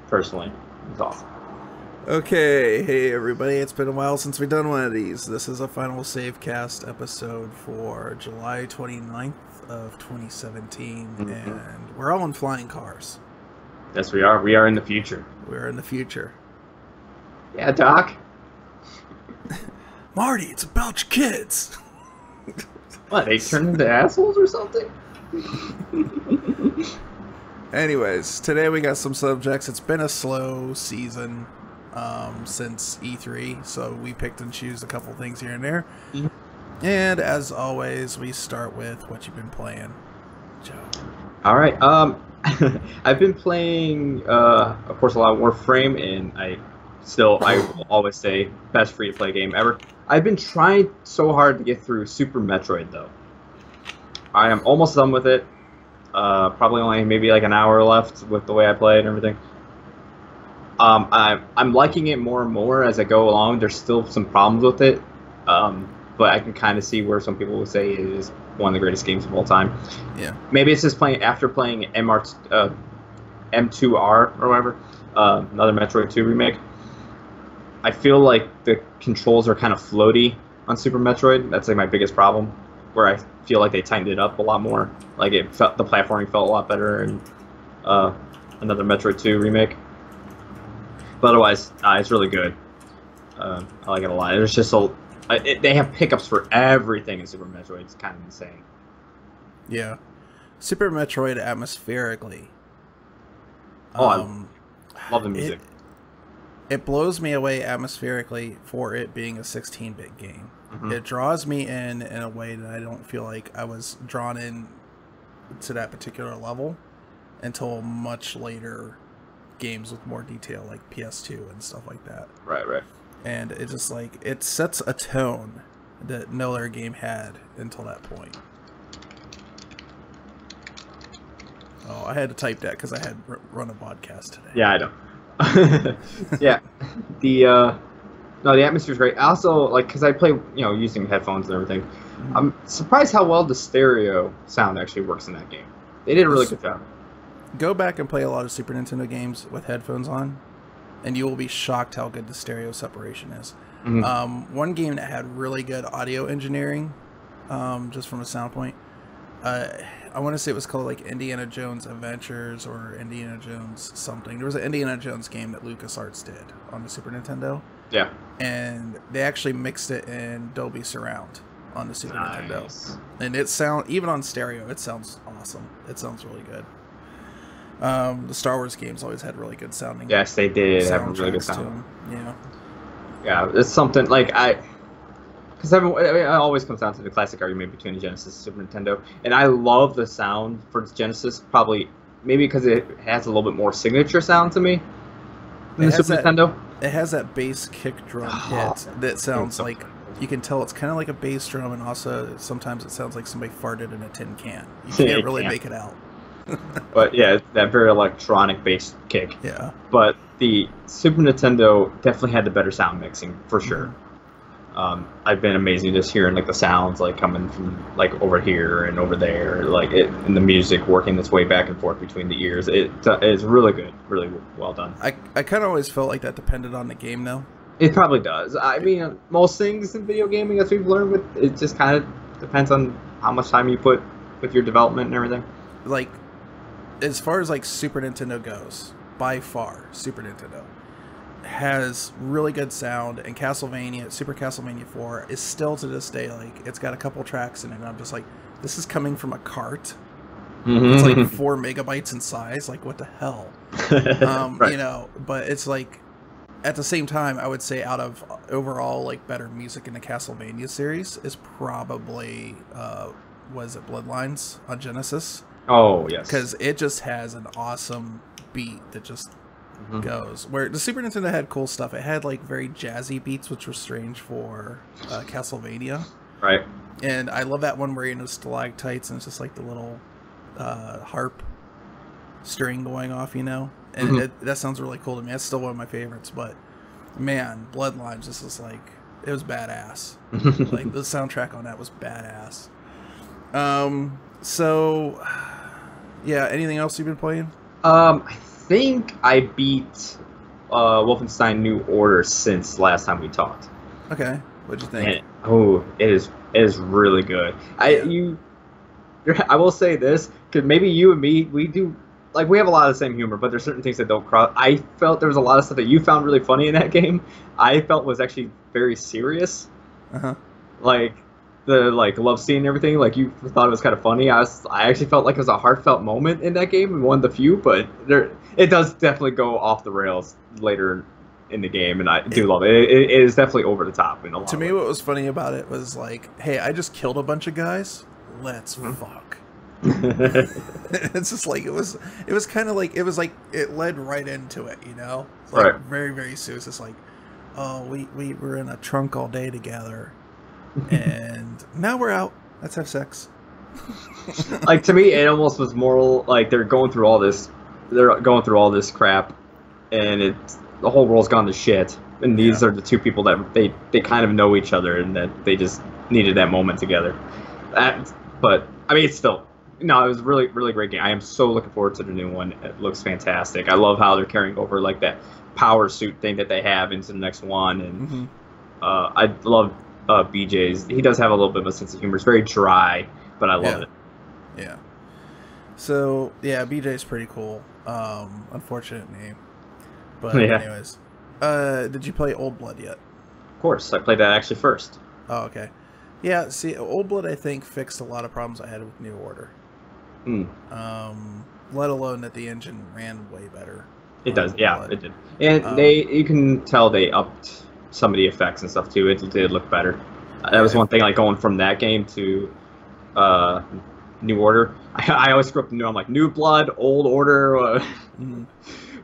personally. It's awesome. Okay, hey everybody, it's been a while since we've done one of these. This is a final save cast episode for July 29th of 2017, and we're all in flying cars. Yes, we are. We are in the future. We're in the future. Yeah, Doc. Marty, it's about your kids. What, they turned into assholes or something? Anyways, today we got some subjects. It's been a slow season since E3, so we picked and choose a couple things here and there. And as always, we start with what you've been playing, Joe. All right. I've been playing, of course, a lot of Warframe, and I will always say best free-to-play game ever. I've been trying so hard to get through Super Metroid, though. I am almost done with it. Probably only maybe like an hour left with the way I play and everything. I'm liking it more and more as I go along. There's still some problems with it, but I can kind of see where some people would say it is one of the greatest games of all time. Yeah. Maybe it's just after playing M2R or whatever, another Metroid 2 remake. I feel like the controls are kind of floaty on Super Metroid. That's like my biggest problem, where I feel like they tightened it up a lot more. Like the platforming felt a lot better in another Metroid 2 remake. But otherwise, it's really good. I like it a lot. There's just they have pickups for everything in Super Metroid. It's kind of insane. Yeah, Super Metroid atmospherically. I love the music. It blows me away atmospherically for it being a 16-bit game. It draws me in a way that I don't feel like I was drawn in to that particular level until much later games with more detail like PS2 and stuff like that. Right. And it just it sets a tone that no other game had until that point. Oh, I had to type that because I had run a podcast today. Yeah, I know. Yeah, the atmosphere's great. I also because I play using headphones and everything. I'm surprised how well the stereo sound actually works in that game. They did a really good job. Go back and play a lot of Super Nintendo games with headphones on, and you will be shocked how good the stereo separation is. One game that had really good audio engineering, just from a sound point, I want to say it was called like Indiana Jones Adventures or Indiana Jones something. There was an Indiana Jones game that LucasArts did on the Super Nintendo. Yeah. And they actually mixed it in Dolby Surround on the Super Nintendo. And even on stereo, it sounds awesome. It sounds really good. The Star Wars games always had really good sounding. Yes, they did have a really good sound. Yeah, it's something because it always comes down to the classic argument between the Genesis and Super Nintendo, and I love the sound for the Genesis. Probably maybe because it has a little bit more signature sound to me than the Super Nintendo. It has that bass kick drum hit that sounds like you can tell it's kind of like a bass drum, and also sometimes it sounds like somebody farted in a tin can. You can't really make it out. But yeah, it's that very electronic bass kick. Yeah. But the Super Nintendo definitely had the better sound mixing for sure. I've been amazing just hearing the sounds coming from over here and over there, and the music working its way back and forth between the ears. It is really good, really well done. I kind of always felt like that depended on the game though. It probably does. I mean, most things in video gaming, as we've learned, it just kind of depends on how much time you put with your development and everything. As far as Super Nintendo goes, by far, Super Nintendo has really good sound, and Super Castlevania 4 is still to this day it's got a couple tracks in it, and I'm just this is coming from a cart. It's 4 megabytes in size. What the hell? Right. But it's at the same time, I would say out of overall better music in the Castlevania series is probably was it Bloodlines on Genesis? Oh yes, because it just has an awesome beat that just goes. Where the Super Nintendo had cool stuff. It had very jazzy beats, which were strange for Castlevania. Right. And I love that one where you're in the stalactites and it's just the little harp string going off, and that sounds really cool to me. That's still one of my favorites. But man, Bloodlines just was it was badass. The soundtrack on that was badass. So yeah, anything else you've been playing? I think I beat Wolfenstein New Order since last time we talked. Okay, what'd you think? It is really good. Yeah. I will say this because maybe you and me we do like we have a lot of the same humor, but there's certain things that don't cross. I felt there was a lot of stuff that you found really funny in that game. I felt was actually very serious. Uh-huh. Like the love scene and everything. Like you thought it was kind of funny. I actually felt like it was a heartfelt moment in that game, and one of the few. But it does definitely go off the rails later in the game, and I do love it. It is definitely over the top in a lot. To me, what was funny about it was like, hey, I just killed a bunch of guys. Let's fuck. It's just like it was kind of like it led right into it, you know. Like, right. Very very serious. It's like, oh, we were in a trunk all day together, and now we're out. Let's have sex. Like to me, it almost was more like they're going through all this. They're going through all this crap, and the whole world's gone to shit. And these are the two people that they kind of know each other, and that they just needed that moment together. But I mean, it's still it was a really really great game. I am so looking forward to the new one. It looks fantastic. I love how they're carrying over like that power suit thing that they have into the next one, and I love BJ's. He does have a little bit of a sense of humor. It's very dry, but I love it. Yeah. So yeah, BJ's pretty cool. Unfortunate name, but anyways, did you play Old Blood yet? Of course, I played that actually first. Oh, okay. Yeah, see, Old Blood, I think, fixed a lot of problems I had with New Order. Let alone that the engine ran way better. It does, yeah, it did. And you can tell they upped some of the effects and stuff, too. It did look better. That was one thing, like, going from that game to New Order. I always screw up the new, I'm like, New Blood, Old Order.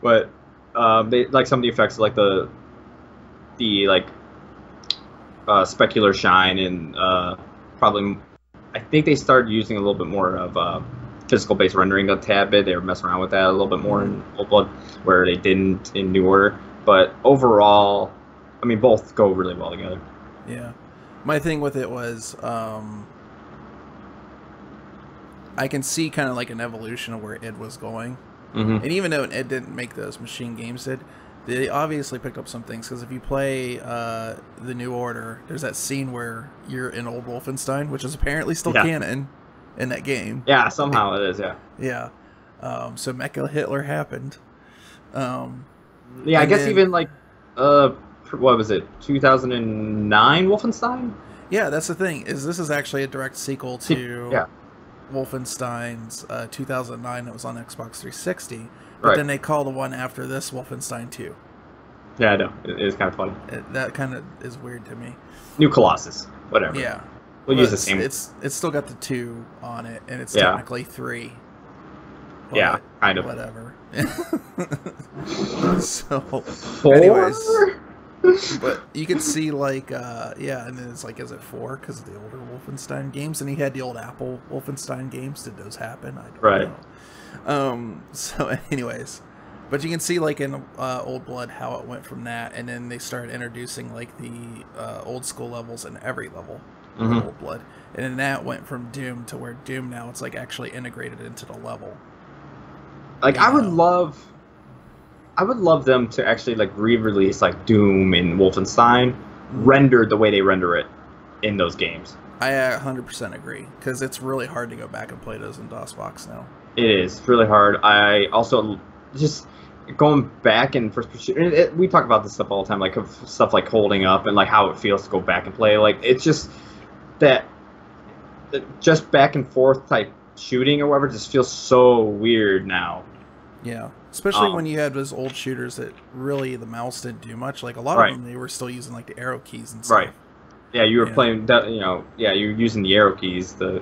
But they like some of the effects, like the specular shine, and probably I think they started using a little bit more of physical based rendering a tad bit. They were messing around with that a little bit more in Old Blood, where they didn't in New Order. But overall, I mean, both go really well together. Yeah, my thing with it was I can see kind of like an evolution of where id was going, and even though id didn't make those Machine Games did. They obviously picked up some things, because if you play the New Order, there's that scene where you're in old Wolfenstein, which is apparently still canon in that game. Yeah, somehow it is, yeah. Yeah. So Mecha Hitler happened. Yeah, I guess even like, what was it, 2009 Wolfenstein? Yeah, that's the thing, is this is actually a direct sequel to Wolfenstein's 2009 that was on Xbox 360. But then they call the one after this Wolfenstein 2. Yeah, I know. It is kind of funny. That kind of is weird to me. New Colossus. Whatever. Yeah. We'll use the same. It's still got the 2 on it, and it's technically 3. Yeah, kind of. Whatever. So, 4? Anyways. But you can see, like, and then it's like, is it 4? Because of the older Wolfenstein games. And he had the old Apple Wolfenstein games. Did those happen? I don't know. So anyways, but you can see like in Old Blood how it went from that, and then they started introducing like the old school levels in every level of Old Blood, and then that went from Doom to where Doom now it's like actually integrated into the level. Like I would love them to actually like re-release like Doom and Wolfenstein rendered the way they render it in those games. I 100% agree, because it's really hard to go back and play those in DOSBox now. It is really hard. I also just going back and first person. We talk about this stuff all the time, like stuff like holding up and like how it feels to go back and play. Like it's just that just back and forth type shooting or whatever just feels so weird now. Yeah, especially when you had those old shooters that really the mouse didn't do much. Like a lot of them, they were still using like the arrow keys and stuff. Right. Yeah, you were playing. You're using the arrow keys to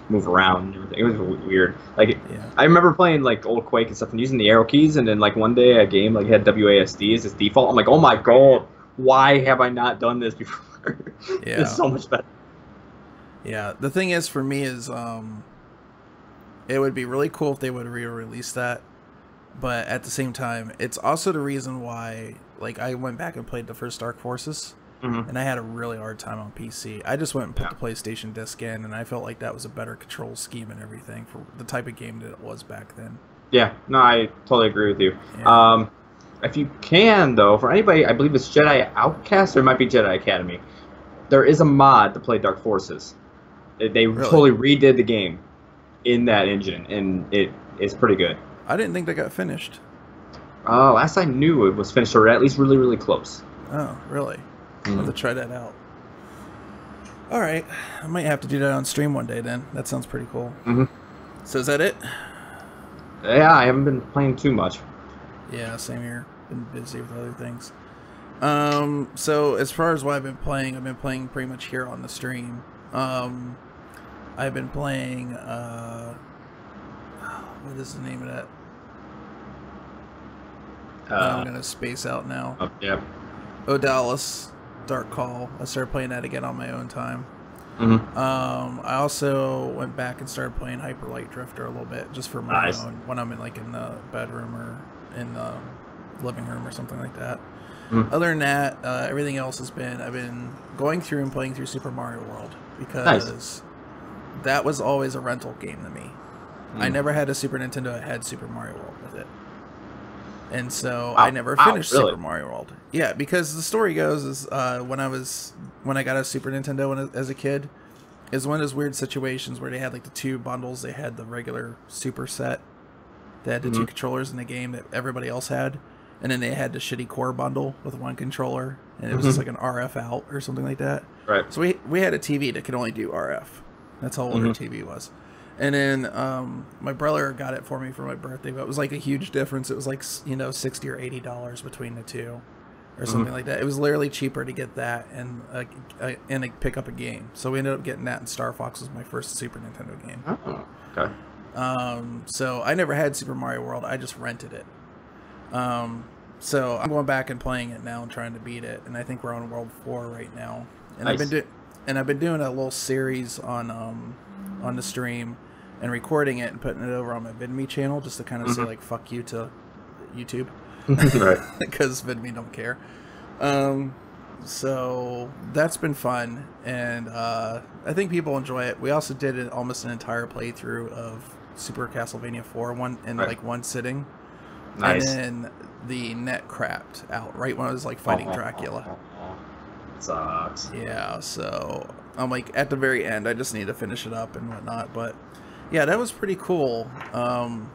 move around and everything. It was weird. Like I remember playing like old Quake and stuff and using the arrow keys, and then like one day a game like had WASD as its default. I'm like, oh my god, why have I not done this before? It's so much better. Yeah, the thing is for me is it would be really cool if they would re-release that, but at the same time, it's also the reason why like I went back and played the first Dark Forces. And I had a really hard time on PC. I just went and put the PlayStation disc in, and I felt like that was a better control scheme and everything for the type of game that it was back then. Yeah, no, I totally agree with you. Yeah. If you can, though, for anybody, I believe it's Jedi Outcast or it might be Jedi Academy. There is a mod to play Dark Forces. They Really? totally redid the game in that engine, and it is pretty good. I didn't think that got finished. Last I knew, it was finished, or at least really, really close. Oh, really? I'll have to try that out. All right. I might have to do that on stream one day then. That sounds pretty cool. So is that it? Yeah, I haven't been playing too much. Yeah, same here. Been busy with other things. So as far as what I've been playing pretty much here on the stream. I've been playing, what is the name of that? I'm going to space out now. Yeah. Odalis Dark Call. I started playing that again on my own time. I also went back and started playing Hyper Light Drifter a little bit, just for my own, when I'm in the bedroom or in the living room or something like that. Other than that, everything else has been, I've been going through and playing through Super Mario World, because that was always a rental game to me. I never had a Super Nintendo that had Super Mario World with it. And so I never finished Super Mario World. Yeah, because the story goes is when I got a Super Nintendo as a kid, is one of those weird situations where they had like the two bundles. They had the regular Super set that had the two controllers in the game that everybody else had, and then they had the shitty core bundle with one controller, and it was just like an RF out or something like that. Right. So we had a TV that could only do RF. That's how old our TV was. And then my brother got it for me for my birthday, but it was like a huge difference. It was like, you know, $60 or $80 between the two or something like that. It was literally cheaper to get that and pick up a game. So we ended up getting that, and Star Fox was my first Super Nintendo game. Oh, okay. So I never had Super Mario World. I just rented it. So I'm going back and playing it now and trying to beat it. And I think we're on World 4 right now. And I've been doing a little series on the stream and recording it and putting it over on my VidMe channel, just to kind of say like fuck you to YouTube. Right. Because VidMe don't care. So that's been fun, and I think people enjoy it. We also did almost an entire playthrough of Super Castlevania 4 like one sitting. Nice. And then the net crapped out right when I was like fighting Dracula. Sucks. Yeah, so I'm like at the very end. I just need to finish it up and whatnot. But yeah, that was pretty cool. Going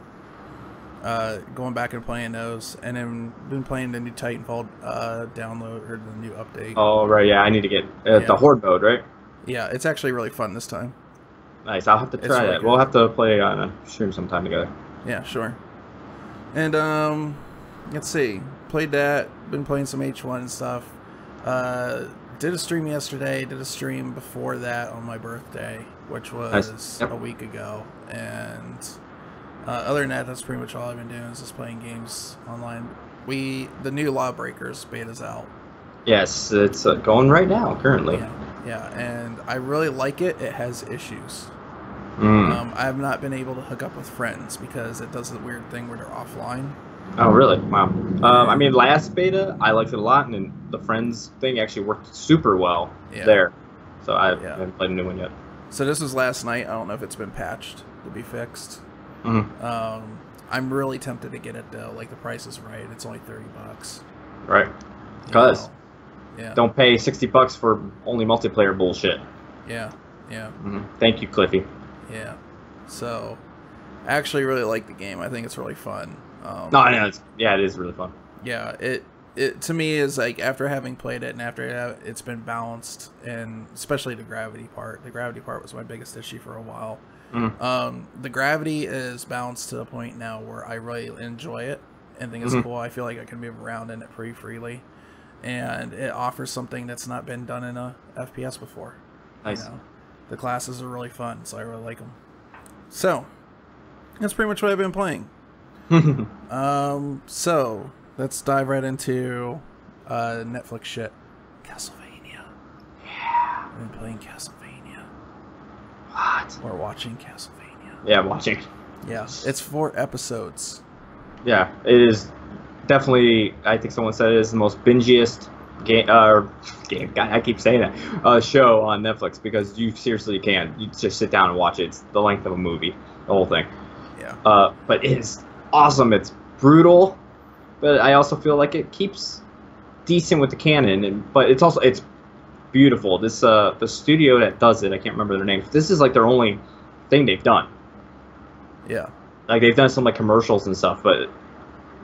back and playing those, and then been playing the new Titanfall download, or the new update. Oh right, yeah. I need to get the Horde mode, right? Yeah, it's actually really fun this time. Nice. I'll have to try that. We'll have to play on a stream sometime together. Yeah, sure. And let's see. Played that. Been playing some H1 and stuff. Did a stream yesterday. Did a stream before that on my birthday, which was a week ago. And other than that, that's pretty much all I've been doing, is just playing games online. The new Lawbreakers beta's out. Yes, it's going right now, currently. Yeah, and I really like it. It has issues. I have not been able to hook up with friends because it does the weird thing where they're offline. Oh, really? Wow. I mean, last beta, I liked it a lot, and then the friends thing actually worked super well there. So I haven't played a new one yet. So this was last night. I don't know if it's been patched to be fixed. I'm really tempted to get it though. Like, the price is right. It's only $30. Right. Because don't pay $60 for only multiplayer bullshit. Yeah. Thank you, Cliffy. Yeah. So I actually really like the game. I think it's really fun. No, I know. It is really fun. Yeah, it to me is like, after having played it and after it's been balanced, and especially the gravity part. The gravity part was my biggest issue for a while. The gravity is balanced to the point now where I really enjoy it and think it's cool. I feel like I can move around in it pretty freely, and it offers something that's not been done in a FPS before. Nice. You know, the classes are really fun, so I really like them. So that's pretty much what I've been playing. So let's dive right into Netflix shit. Castlevania. Yeah. I've been playing Castlevania. What? Or watching Castlevania. Yeah, watching. Yeah, it's 4 episodes. Yeah, it is definitely. I think someone said it is the most bingiest game. God, I keep saying that. Show on Netflix, because you seriously can. You just sit down and watch it. It's the length of a movie, the whole thing. Yeah. But it is awesome. It's brutal, but I also feel like it keeps decent with the canon, but it's beautiful. This the studio that does it, I can't remember their name. This is like their only thing they've done. Yeah. Like they've done some like commercials and stuff, but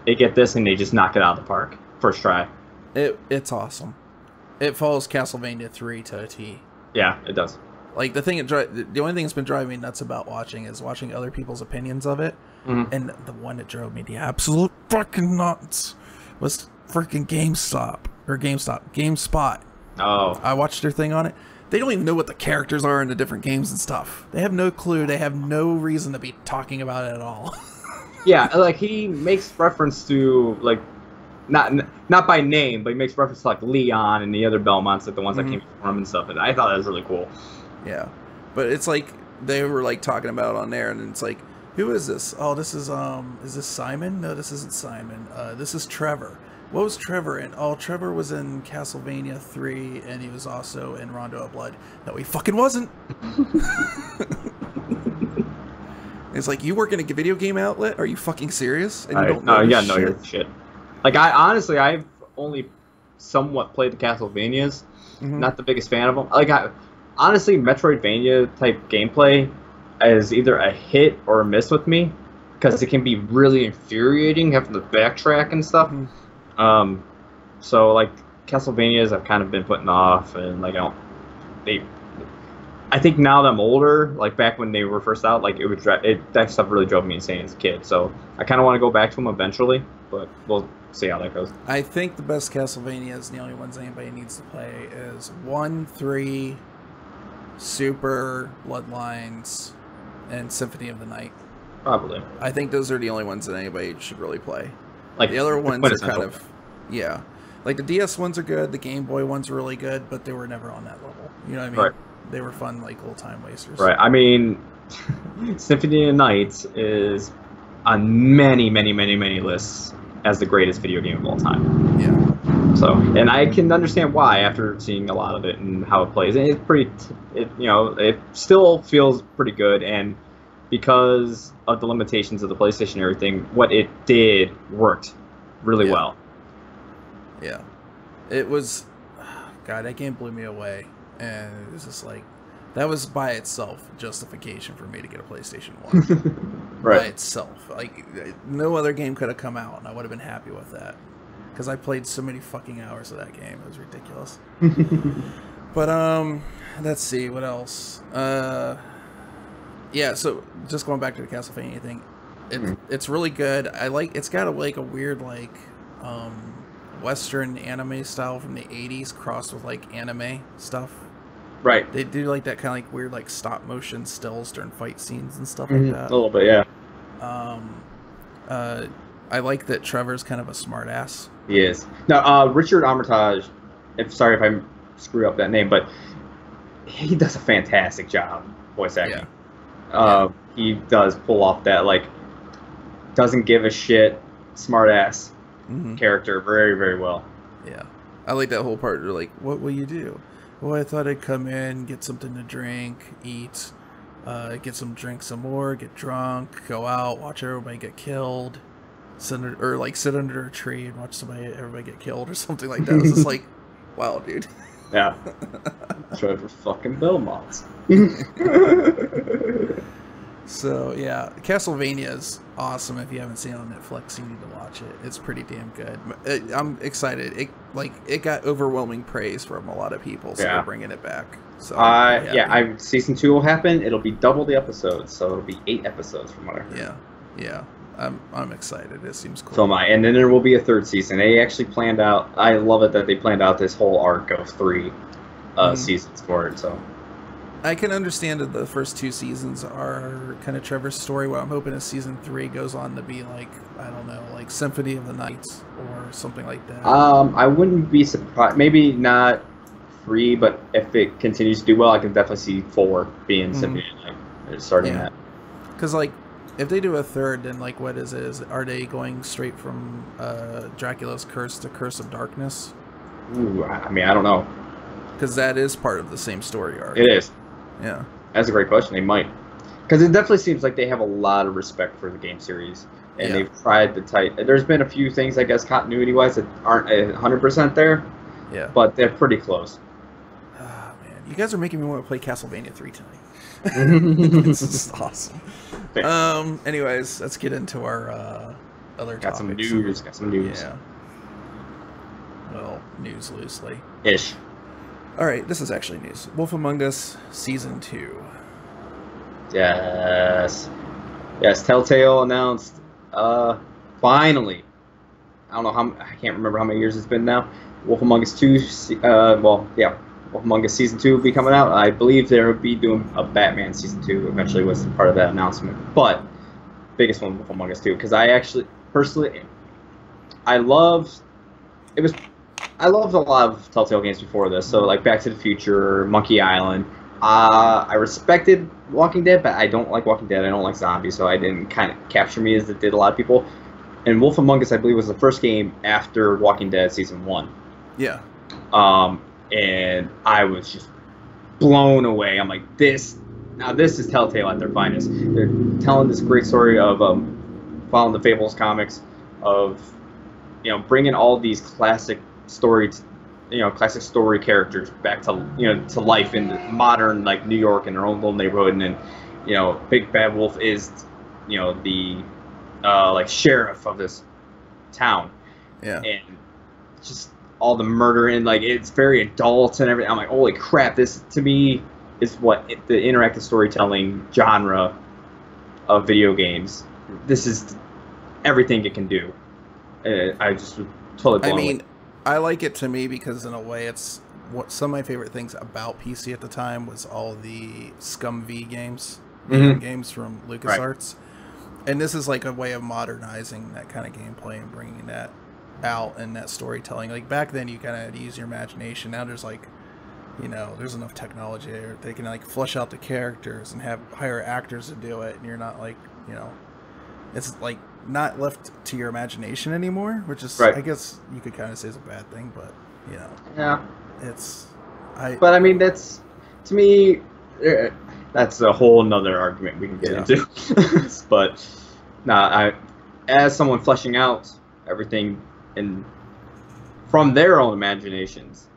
they get this and they just knock it out of the park first try. It's awesome. It follows Castlevania 3 to a T. Yeah, it does. Like the only thing that's been driving me nuts about watching other people's opinions of it, and the one that drove me the absolute fucking nuts was freaking GameSpot. Oh, I watched their thing on it. They don't even know what the characters are in the different games and stuff. They have no clue. They have no reason to be talking about it at all. yeah, like he makes reference to like not by name, but he makes reference to like Leon and the other Belmonts, like the ones that came from him and stuff. And I thought that was really cool. Yeah, but it's like they were like talking about it on there, and it's like, who is this? Oh, this is this Simon? No, this isn't Simon. This is Trevor. What was Trevor in? Oh, Trevor was in Castlevania 3, and he was also in Rondo of Blood. No, he fucking wasn't. It's like, you work in a video game outlet? Are you fucking serious? And you don't know you gotta know your shit. Like, I've only somewhat played the Castlevanias. Not the biggest fan of them. Like, honestly, Metroidvania type gameplay is either a hit or a miss with me, because it can be really infuriating having to backtrack and stuff. So like Castlevanias, I've kind of been putting off, and like I think now that I'm older, like back when they were first out, like that stuff really drove me insane as a kid. So I kind of want to go back to them eventually, but we'll see how that goes. I think the best Castlevanias, the only ones anybody needs to play, is 1, 3, Super, Bloodlines, and Symphony of the Night. Probably. I think those are the only ones that anybody should really play. Like the other ones are kind of, yeah. Like the DS ones are good, the Game Boy ones are really good, but they were never on that level. You know what I mean? Right. They were fun, like, old time wasters. Right. I mean, Symphony of the Night is on many, many, many, many lists as the greatest video game of all time. Yeah. So, and I can understand why after seeing a lot of it and how it plays. And it's pretty, it still feels pretty good, and because of the limitations of the PlayStation and everything, what it did worked really well. Yeah. It was, God, that game blew me away. And it was just like, that was by itself justification for me to get a PlayStation 1. Right. By itself. Like, no other game could have come out, and I would have been happy with that. Because I played so many fucking hours of that game. It was ridiculous. But, let's see, what else? Yeah, so just going back to the Castlevania thing, it's really good. It's got a weird Western anime style from the 80s crossed with like anime stuff. Right. They do like that kind of like weird like stop motion stills during fight scenes and stuff like that. A little bit, yeah. I like that Trevor's kind of a smart ass. He is. Now, Richard Armitage, sorry if I screw up that name, but he does a fantastic job voice acting. Yeah. He does pull off that like doesn't give a shit smart ass character very, very well. Yeah. I like that whole part. They're like, what will you do? Well, I thought I'd come in, get something to drink, eat, get some more, get drunk, go out, watch everybody get killed, sit under a tree and watch everybody get killed or something like that. It's just like, wow, dude. Yeah. Trevor fucking Belmonts. So, yeah, Castlevania is awesome. If you haven't seen it on Netflix, you need to watch it. It's pretty damn good. I'm excited. It got overwhelming praise from a lot of people, so they're bringing it back. So season 2 will happen. It'll be double the episodes, so it'll be 8 episodes from what I heard. Yeah. I'm excited. It seems cool. So am I. And then there will be a 3rd season. They actually planned out. I love it that they planned out this whole arc of 3 seasons for it. So I can understand that the first 2 seasons are kind of Trevor's story. What I'm hoping is season 3 goes on to be like, I don't know, like Symphony of the Night or something like that. I wouldn't be surprised. Maybe not 3, but if it continues to do well, I can definitely see 4 being Symphony of the Night, starting that. Because like, if they do a 3rd, then like, what is it? Are they going straight from Dracula's Curse to Curse of Darkness? Ooh, I mean, I don't know. Because that is part of the same story arc. It is. Yeah. That's a great question. They might. Because it definitely seems like they have a lot of respect for the game series. and they've tried to tight. There's been a few things, I guess, continuity-wise that aren't 100% there. Yeah. But they're pretty close. Oh, man. You guys are making me want to play Castlevania 3 tonight. This is awesome. Anyways, let's get into our other topics. Got some news. Yeah. Well, news loosely. Ish. All right, this is actually news. Wolf Among Us Season 2. Yes. Telltale announced, finally, I don't know I can't remember how many years it's been now. Wolf Among Us 2, Wolf Among Us Season 2 will be coming out. I believe they'll be doing a Batman Season 2 eventually was part of that announcement. But, biggest one, Wolf Among Us 2, because I actually, personally, I loved a lot of Telltale games before this, so like Back to the Future, Monkey Island. I respected Walking Dead, but I don't like Walking Dead. I don't like zombies, so I didn't kind of capture me as it did a lot of people. And Wolf Among Us, I believe, was the first game after Walking Dead Season 1. Yeah. And I was just blown away. I'm like, this is Telltale at their finest. They're telling this great story of following the Fables comics, of bringing all these classic story characters back to life in modern like New York in their own little neighborhood, and Big Bad Wolf is the like sheriff of this town. Yeah. And just all the murder and like it's very adult and everything. I'm like, holy crap! This to me is what the interactive storytelling genre of video games. This is everything it can do. I just totally blown away. I like it to me because in a way it's what some of my favorite things about PC at the time was all the Scum V games, games from LucasArts. Right. And this is like a way of modernizing that kind of gameplay and bringing that out and that storytelling. Like back then you kind of had to use your imagination. Now there's like, there's enough technology there. They can like flesh out the characters and hire actors to do it. And you're not like, it's like not left to your imagination anymore, which is, right. I guess you could kind of say is a bad thing, but yeah, but I mean, that's, to me, that's a whole nother argument we can get into. But as someone fleshing out everything from their own imaginations,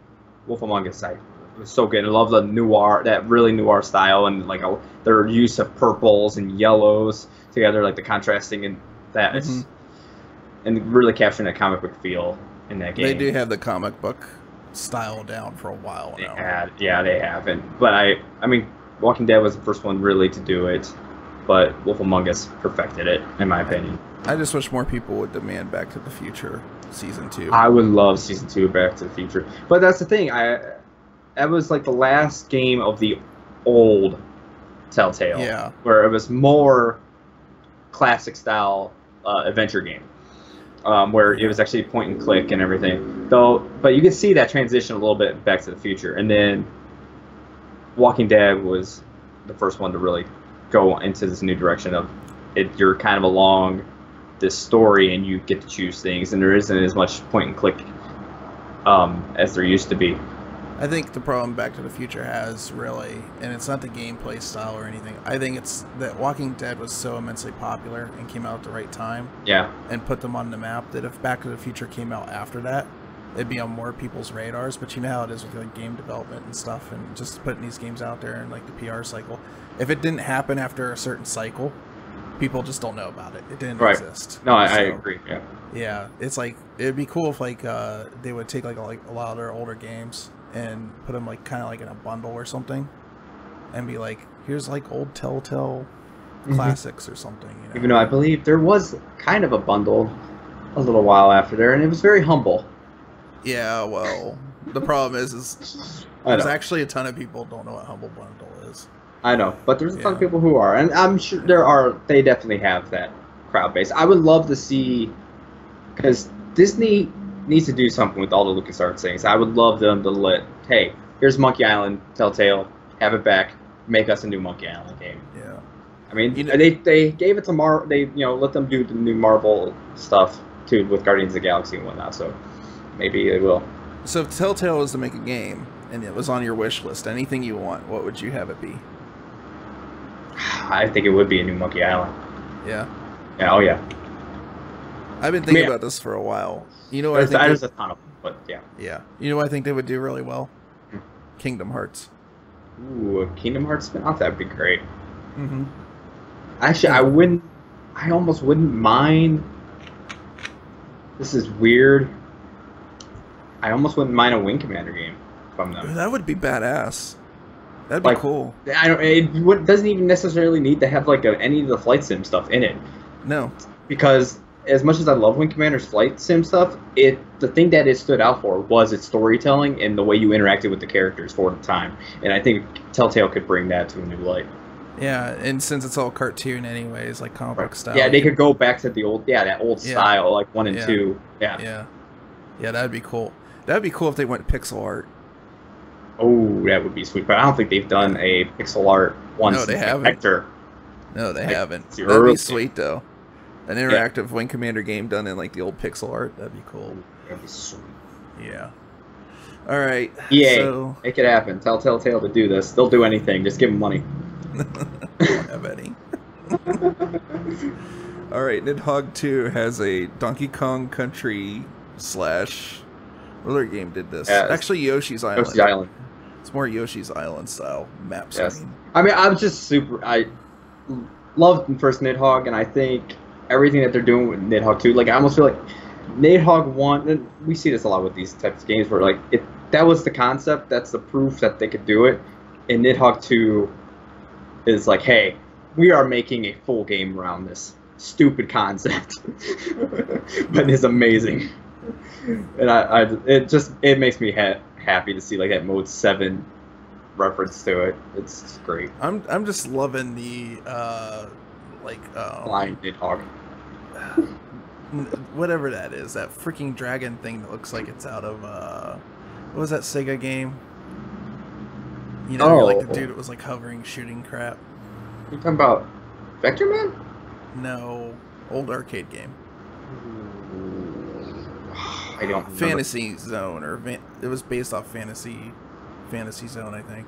Wolf Among Us, it was so good. I love the noir, that really noir style, and like their use of purples and yellows together, like the contrasting and that, and really capturing that comic book feel in that game. They do have the comic book style down for a while now. They have. But I mean, Walking Dead was the first one really to do it, but Wolf Among Us perfected it, in my opinion. I just wish more people would demand Back to the Future Season 2. I would love Season 2 of Back to the Future. But that's the thing, that was like the last game of the old Telltale. Yeah. Where it was more classic style adventure game. Where it was actually point and click and everything. But you can see that transition a little bit in Back to the Future. And then Walking Dead was the first one to really go into this new direction of you're kind of along this story and you get to choose things, and there isn't as much point and click as there used to be. I think the problem Back to the Future has really, and it's not the gameplay style or anything, I think it's that Walking Dead was so immensely popular and came out at the right time. Yeah. And put them on the map that if Back to the Future came out after that, it'd be on more people's radars. But you know how it is with like game development and stuff, and just putting these games out there and like the PR cycle. If it didn't happen after a certain cycle, people just don't know about it. It didn't exist. No, I agree. Yeah. Yeah, it's like it'd be cool if like they would take like a lot of their older games and put them like kind of like in a bundle or something, and be like, here's like old Telltale classics or something. Even though I believe there was kind of a bundle a little while after there, and it was very humble. Yeah, well, the problem is there's actually a ton of people don't know what Humble Bundle is. I know, but there's a ton of people who are, and I'm sure they definitely have that crowd base. I would love to see, because Disney needs to do something with all the LucasArts things. I would love them to hey, here's Monkey Island, Telltale, have it back, make us a new Monkey Island game. Yeah. I mean, they gave it to Marvel. They let them do the new Marvel stuff too with Guardians of the Galaxy and whatnot. So maybe they will. So if Telltale was to make a game and it was on your wish list, anything you want, what would you have it be? I think it would be a new Monkey Island. Yeah. Yeah. Oh yeah. I've been thinking about this for a while. You know what I think? There's a ton of them, but yeah. Yeah. You know what I think they would do really well? Kingdom Hearts. Ooh, a Kingdom Hearts spin-off, that'd be great. Mm-hmm. Actually, I almost wouldn't mind. This is weird. I almost wouldn't mind a Wing Commander game from them. That would be badass. That'd be cool. It doesn't even necessarily need to have like any of the flight sim stuff in it. No. Because as much as I love Wing Commander's flight sim stuff, the thing that it stood out for was its storytelling and the way you interacted with the characters for the time. And I think Telltale could bring that to a new light. Yeah, and since it's all cartoon anyways, like comic book style. Yeah, they could go back to the that old style, like 1 and 2. Yeah, that'd be cool. That'd be cool if they went pixel art. Oh, that would be sweet. But I don't think they've done a pixel art one. No, they haven't. Vector. No, they haven't. That'd be sweet though. An interactive Wing Commander game done in like the old pixel art. That'd be cool. That'd be sweet. Yeah. All right. Yeah. So... Make it happen. Tell Telltale to do this. They'll do anything. Just give them money. I don't have any. All right. Nidhogg 2 has a Donkey Kong Country / what other game did this? Actually, Yoshi's Island. Yoshi's Island. It's more Yoshi's Island style map Yes. screen. I mean, I'm just I loved the first Nidhogg, and I think everything that they're doing with Nidhogg 2, like I almost feel like Nidhogg 1, and we see this a lot with these types of games where like that was the concept, that's the proof that they could do it, and Nidhogg 2 is like, hey, we are making a full game around this stupid concept, but it's amazing, and it makes me happy to see like that Mode 7 reference to it. It's just great. I'm just loving the Flying Nidhogg. Whatever that is, that freaking dragon thing that looks like it's out of what was that Sega game? You know, like the dude that was like hovering, shooting crap. You talking about Vector Man? No, old arcade game. I don't remember. Fantasy Zone, or it was based off Fantasy Zone, I think.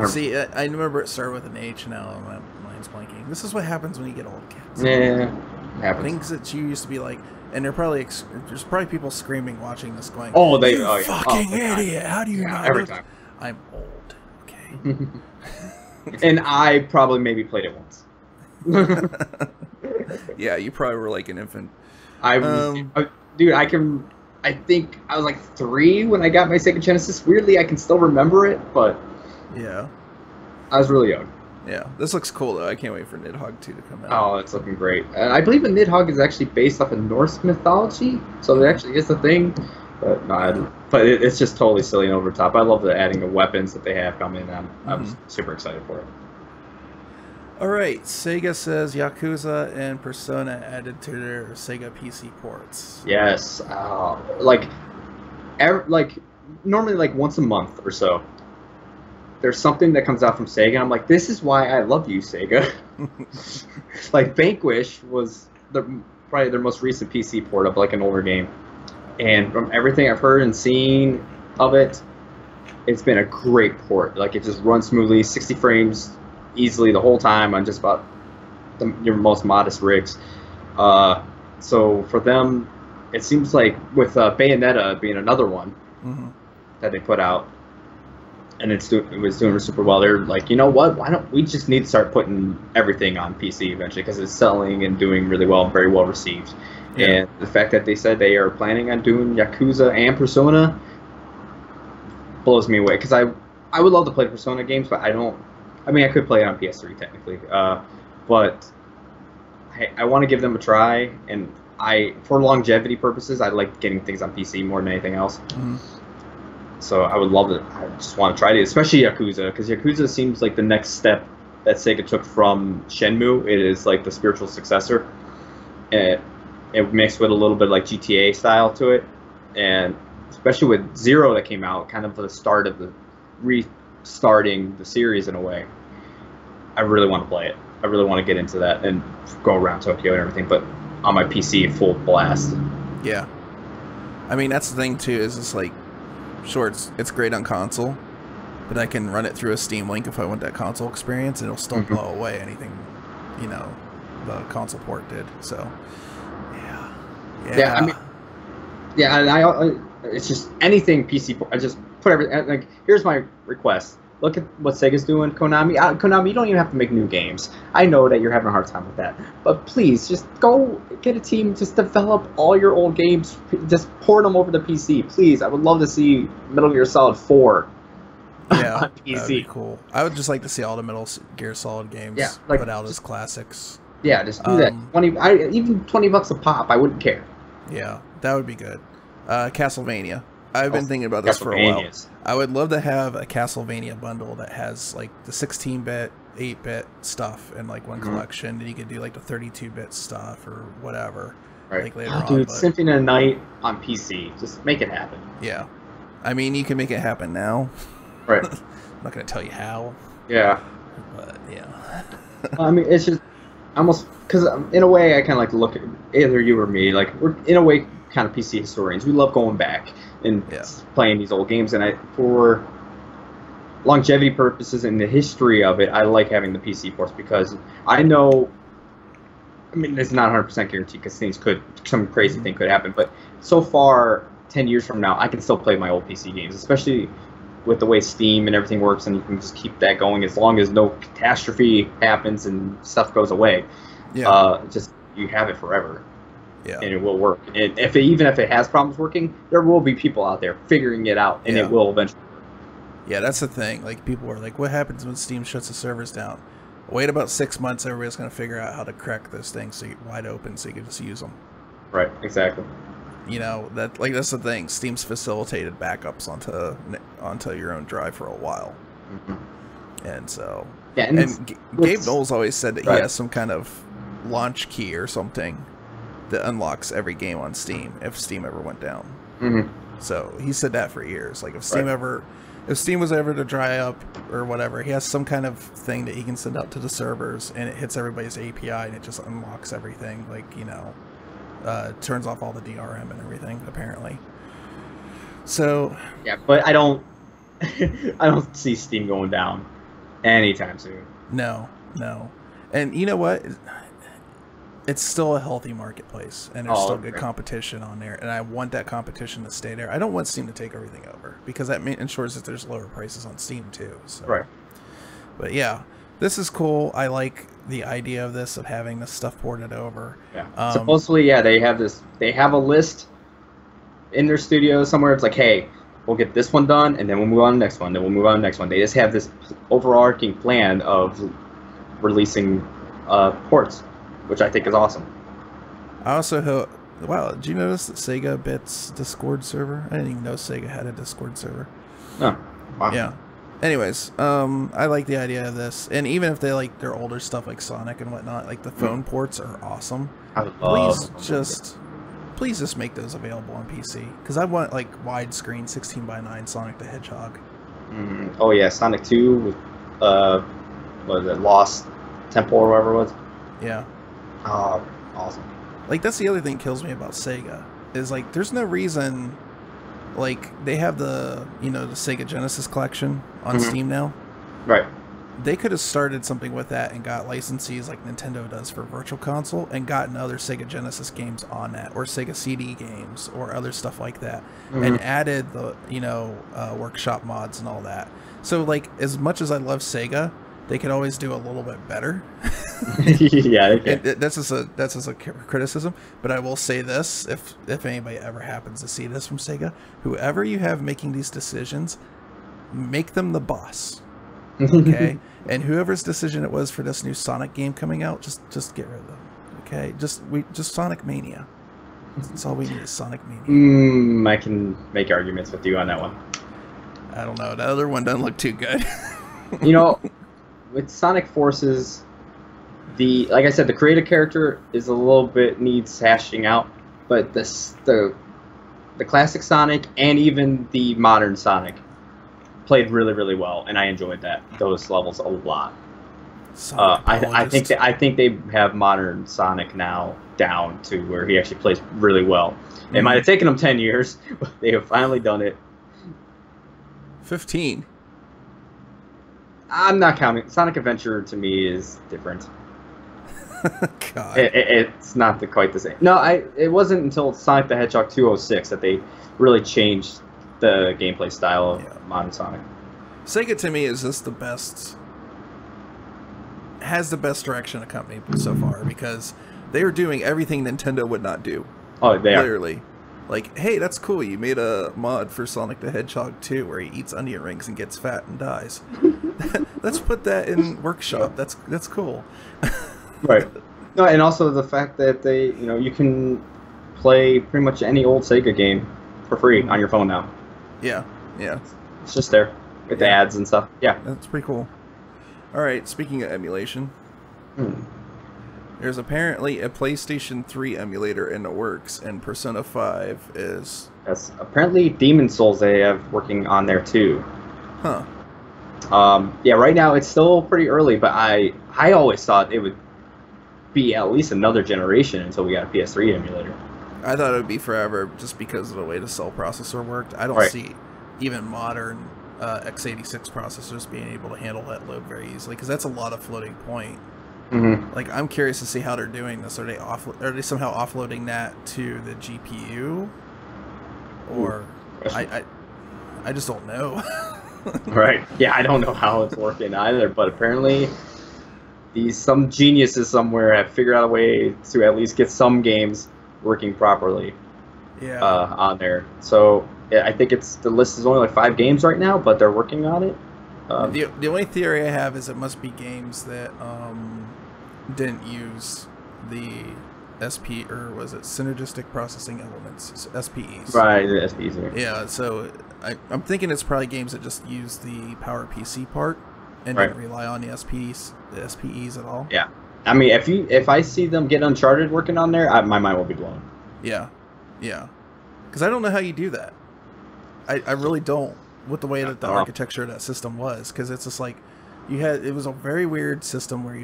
See, I remember it started with an H. Now my mind's blanking. This is what happens when you get old, kids. Yeah, happens. Things that you used to be like, and there's probably people screaming watching this, going, "You fucking idiot! How do you not?" Every time. I'm old. Okay. And I probably maybe played it once. Yeah, you probably were like an infant. Dude, I think I was like 3 when I got my Sega Genesis. Weirdly, I can still remember it, but yeah, I was really young. Yeah, this looks cool though. I can't wait for Nidhogg 2 to come out. Oh, it's looking great. And I believe a Nidhogg is actually based off of Norse mythology, so it actually is a thing. But no, it's just totally silly and over the top. I love adding the weapons that they have coming. I'm super excited for it. All right, Sega says Yakuza and Persona added to their Sega PC ports. Yes, normally like once a month or so, there's something that comes out from Sega, and I'm like, this is why I love you, Sega. Like Vanquish was probably their most recent PC port of like an older game, and from everything I've heard and seen of it, it's been a great port. Like it just runs smoothly, 60 frames easily the whole time on just about your most modest rigs. So for them, it seems like with Bayonetta being another one that they put out, and it was doing super well. They're like, you know what? Why don't we just need to start putting everything on PC eventually, because it's selling and doing really well, very well received. Yeah. And the fact that they said they are planning on doing Yakuza and Persona blows me away, because I would love to play Persona games, but I mean, I could play it on PS3 technically, but I want to give them a try, and for longevity purposes, I like getting things on PC more than anything else. So I would love it. I just want to try it, especially Yakuza, because Yakuza seems like the next step that Sega took from Shenmue. It is like the spiritual successor. It mixed with a little bit like GTA style to it, and especially with Zero that came out, kind of the start of the restarting the series in a way. I really want to play it. I really want to get into that and go around Tokyo and everything, but on my PC full blast. Yeah. I mean, that's the thing too, is it's like, sure, it's great on console, but I can run it through a Steam Link if I want that console experience, and it'll still blow away anything, the console port did. So, Yeah, I mean, yeah, and it's just anything PC. I just put everything. Like, here's my request. Look at what Sega's doing. Konami, Konami, you don't even have to make new games. I know that you're having a hard time with that, but please, just go get a team. Just develop all your old games. Just port them over to PC, please. I would love to see Metal Gear Solid 4. Yeah, on PC. that'd be cool. I would just like to see all the Metal Gear Solid games put out as classics. Yeah, just do that. Even $20 a pop, I wouldn't care. Yeah, that would be good. Castlevania. I've been thinking about this for a while. I would love to have a Castlevania bundle that has like the 16-bit, 8-bit stuff in like one collection, and you could do like the 32-bit stuff or whatever. Right. Like later on. Dude, Symphony of the Night on PC. Just make it happen. Yeah. I mean, you can make it happen now. Right. I'm not going to tell you how. Yeah. But yeah. I mean, it's just almost because in a way I kind of like to look at either you or me. Like, we're in a way kind of PC historians. We love going back and playing these old games, and for longevity purposes and the history of it, I like having the PC ports because I know. I mean, it's not 100% guaranteed because some crazy thing could happen, but so far, 10 years from now, I can still play my old PC games, especially with the way Steam and everything works, and you can just keep that going as long as no catastrophe happens and stuff goes away. Yeah. Just you have it forever. Yeah. And it will work. And even if it has problems working, there will be people out there figuring it out, and it will eventually work. Yeah, that's the thing. Like, people are like, what happens when Steam shuts the servers down? Wait about 6 months, everybody's going to figure out how to crack those things wide open so you can just use them. Right, exactly. You know, that's the thing. Steam's facilitated backups onto your own drive for a while. And so... Yeah, and Gabe Knowles always said that he has some kind of launch key or something that unlocks every game on Steam if Steam ever went down. So he said that for years. Like, if Steam was ever to dry up or whatever, he has some kind of thing that he can send out to the servers, and it hits everybody's API, and it just unlocks everything. Like, you know, turns off all the DRM and everything, apparently. So yeah, but I don't see Steam going down anytime soon. No. And you know what? It's still a healthy marketplace, and there's still good competition on there, and I want that competition to stay there. I don't want Steam to take everything over, because that ensures that there's lower prices on Steam too. So. Right. But yeah, this is cool. I like the idea of this, of having this stuff ported over. Yeah. Supposedly, they have this. They have a list in their studio somewhere. It's like, hey, we'll get this one done, and then we'll move on to the next one. Then we'll move on to the next one. They just have this overarching plan of releasing ports, which I think is awesome. I also wow, did you notice that Sega Bit's Discord server? I didn't even know Sega had a Discord server. Oh, wow. Yeah. Anyways, I like the idea of this, and even if they like their older stuff like Sonic and whatnot, like the phone ports are awesome. Please just make those available on PC, because I want like widescreen 16:9 Sonic the Hedgehog. Oh yeah, Sonic 2 with what was it, Lost Temple or whatever it was. Yeah. Oh, awesome. Like, that's the other thing that kills me about Sega, is like there's no reason, like, they have the, you know, the Sega Genesis collection on Steam now. Right. They could have started something with that and got licensees like Nintendo does for Virtual Console, and gotten other Sega Genesis games on that, or Sega CD games, or other stuff like that, and added the, you know, workshop mods and all that. So, like, as much as I love Sega, they could always do a little bit better. Yeah, they can. That's just a criticism. But I will say this: if anybody ever happens to see this from Sega, whoever you have making these decisions, make them the boss. Okay, and whoever's decision it was for this new Sonic game coming out, just get rid of them. Okay, just Sonic Mania. That's all we need is Sonic Mania. I can make arguments with you on that one. I don't know. The other one doesn't look too good. You know, with Sonic Forces, like I said, the creative character is a little bit needs hashing out, but the classic Sonic and even the modern Sonic played really, really well, and I enjoyed those levels a lot. I think they have modern Sonic now down to where he actually plays really well. It might have taken them 10 years, but they have finally done it. 15. I'm not counting. Sonic Adventure to me is different. God. It's not quite the same. No, it wasn't until Sonic the Hedgehog 206 that they really changed the gameplay style of modern Sonic. Sega to me is just has the best direction a company so far, because they are doing everything Nintendo would not do. Oh, they literally. Like, hey, that's cool. You made a mod for Sonic the Hedgehog 2 where he eats onion rings and gets fat and dies. Let's put that in Workshop. That's cool. Right. No, and also the fact that you can play pretty much any old Sega game for free on your phone now. Yeah. It's just there with the ads and stuff. Yeah. That's pretty cool. All right, speaking of emulation, there's apparently a PlayStation 3 emulator in the works, and Persona 5 is... That's apparently Demon Souls they have working on there too. Huh. Yeah, right now it's still pretty early, but I always thought it would be at least another generation until we got a PS3 emulator. I thought it would be forever just because of the way the cell processor worked. I don't see even modern x86 processors being able to handle that load very easily, because that's a lot of floating point. Like, I'm curious to see how they're doing this. Are they somehow offloading that to the GPU, or I just don't know. Right. Yeah, I don't know how it's working either, but apparently some geniuses somewhere have figured out a way to at least get some games working properly. Yeah. On there. So I think the list is only like 5 games right now, but they're working on it. The only theory I have is it must be games that didn't use the SP, or was it synergistic processing elements, so SPEs. Right, the SPEs. Right. Yeah, so I'm thinking it's probably games that just use the PowerPC part and didn't rely on the SPEs at all. Yeah, I mean, if I see them get Uncharted working on there, my mind will be blown. Yeah, because I don't know how you do that. I really don't, with the way that the architecture of that system was, because it's just like it was a very weird system where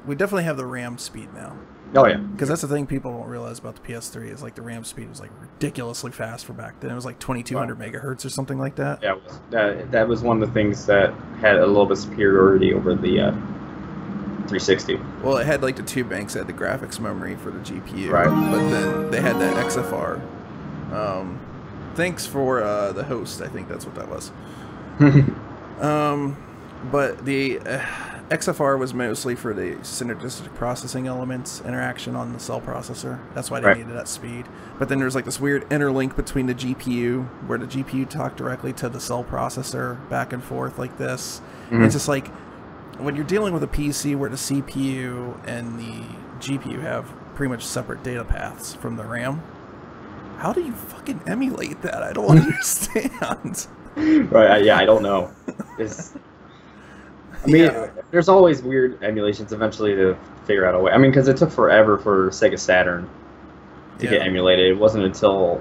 we definitely have the RAM speed now. Oh yeah, because that's the thing people don't realize about the PS3 is like the RAM speed was like ridiculously fast for back then. It was like 2200 megahertz or something like that. Yeah, that was one of the things that had a little bit of superiority over the 360. Well, it had like the 2 banks that had the graphics memory for the GPU, right? But then they had that XFR. Thanks for the host. I think that's what that was. But the XFR was mostly for the synergistic processing elements interaction on the cell processor. That's why they needed that speed. But then there's like this weird interlink between the GPU, where the GPU talked directly to the cell processor back and forth like this. It's just like, when you're dealing with a PC where the CPU and the GPU have pretty much separate data paths from the RAM, how do you fucking emulate that? I don't understand. Right, yeah, I don't know. I mean, there's always weird emulations eventually to figure out a way. I mean, because it took forever for Sega Saturn to get emulated. It wasn't until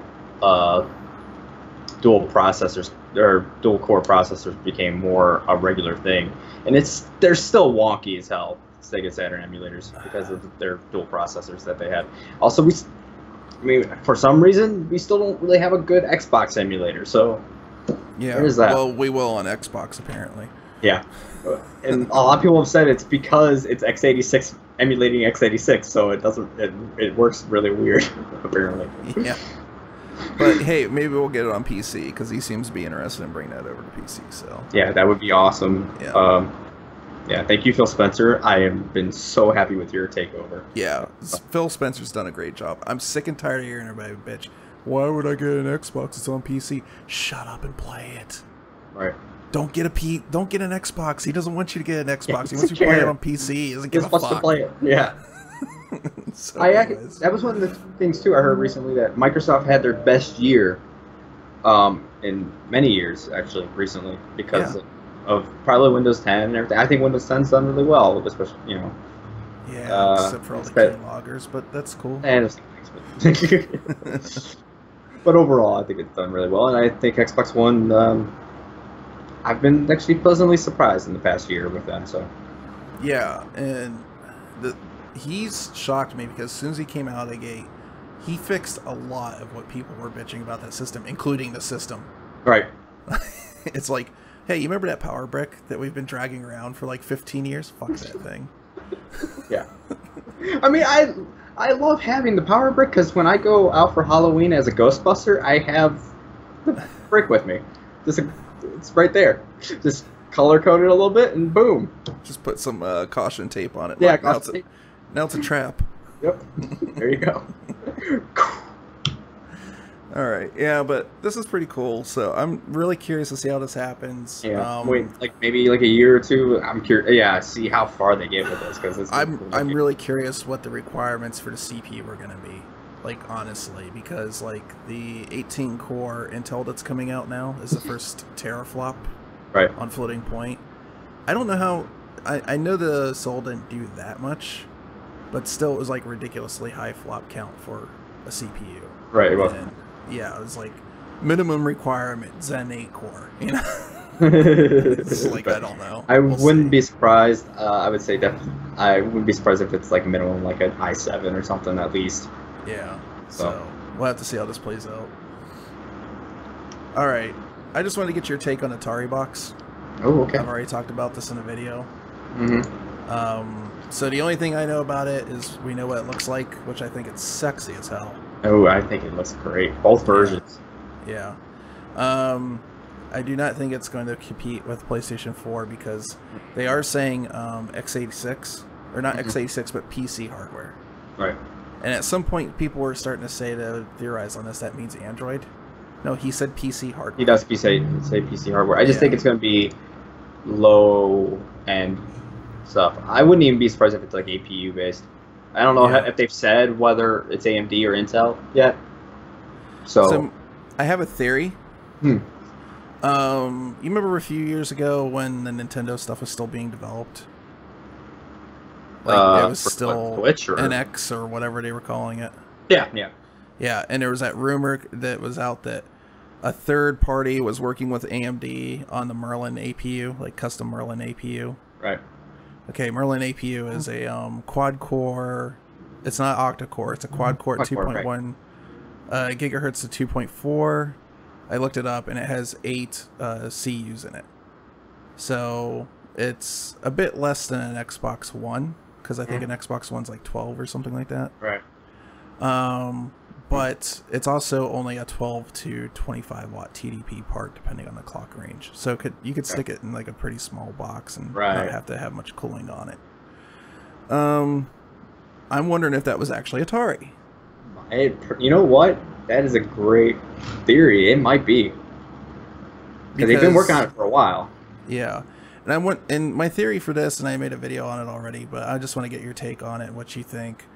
dual processors or dual core processors became more a regular thing. And they're still wonky as hell, Sega Saturn emulators, because of their dual processors that they had. Also, for some reason, we still don't really have a good Xbox emulator. So there's that. Well, we will on Xbox apparently. Yeah. And a lot of people have said it's because it's x86 emulating x86, so it works really weird, apparently. Yeah. But hey, maybe we'll get it on PC, because he seems to be interested in bringing that over to PC. So yeah, that would be awesome. Yeah. Thank you, Phil Spencer. I have been so happy with your takeover. Yeah, Phil Spencer's done a great job. I'm sick and tired of hearing everybody bitch. Why would I get an Xbox? It's on PC. Shut up and play it. Right. Don't get an Xbox. He doesn't want you to get an Xbox. He wants you to play it on PC. He doesn't give a fuck. To play it. Yeah. So that was one of the things too I heard recently, that Microsoft had their best year in many years, actually, recently, because of probably Windows 10 and everything. I think Windows 10's done really well, especially, except for all the keyloggers, but that's cool. And but overall, I think it's done really well, and I think Xbox One, I've been actually pleasantly surprised in the past year with them. So yeah, and he's shocked me, because as soon as he came out of the gate, he fixed a lot of what people were bitching about that system, including the system. Right. It's like, hey, you remember that power brick that we've been dragging around for like 15 years? Fuck that thing. Yeah. I mean, I love having the power brick because when I go out for Halloween as a Ghostbuster, I have the brick with me. It's right there. Just color code it a little bit and boom. Just put some caution tape on it. Yeah, like, now it's a trap. Yep. There you go. All right. Yeah, but this is pretty cool. So I'm really curious to see how this happens. Yeah. Wait, like maybe like a year or two. I'm curious. Yeah, see how far they get with this because I'm really curious what the requirements for the CPU are going to be. Like honestly, because like the 18 core Intel that's coming out now is the first teraflop right on floating point. I don't know how. I know the Soul didn't do that much, but still it was like ridiculously high flop count for a CPU. Right. Well, yeah, it was like minimum requirement Zen 8 core. You know, it's like I don't know. I wouldn't be surprised. I would say definitely. I wouldn't be surprised if it's like minimum like an i7 or something at least. Yeah. So we'll have to see how this plays out. All right. I just wanted to get your take on Atari Box. Oh, okay. I've already talked about this in a video. Mm-hmm. So the only thing I know about it is we know what it looks like, which I think it's sexy as hell. Oh, I think it looks great. Both versions. Yeah. I do not think it's going to compete with PlayStation 4 because they are saying x86, or not x86, but PC hardware. Right. And at some point, people were starting to theorize on this. That means Android. No, he said PC hardware. He does say PC hardware. I just think it's going to be low end stuff. I wouldn't even be surprised if it's like APU based. I don't know if they've said whether it's AMD or Intel yet. So I have a theory. You remember a few years ago when the Nintendo stuff was still being developed? Like it was still NX or whatever they were calling it. Yeah, and there was that rumor that was out that a third party was working with AMD on the Merlin APU, like custom Merlin APU. Right. Okay, Merlin APU is a quad core. It's not octa core. It's a quad core at 2.1 gigahertz to 2.4. I looked it up, and it has 8 CUs in it. So it's a bit less than an Xbox One, because I think an Xbox One's like 12 or something like that. Right. But it's also only a 12 to 25 watt TDP part, depending on the clock range. So you could stick it in like a pretty small box and not have to have much cooling on it. I'm wondering if that was actually Atari. You know what? That is a great theory. It might be. Because they've been working on it for a while. Yeah. And my theory for this, and I made a video on it already, but I just want to get your take on it, what you think.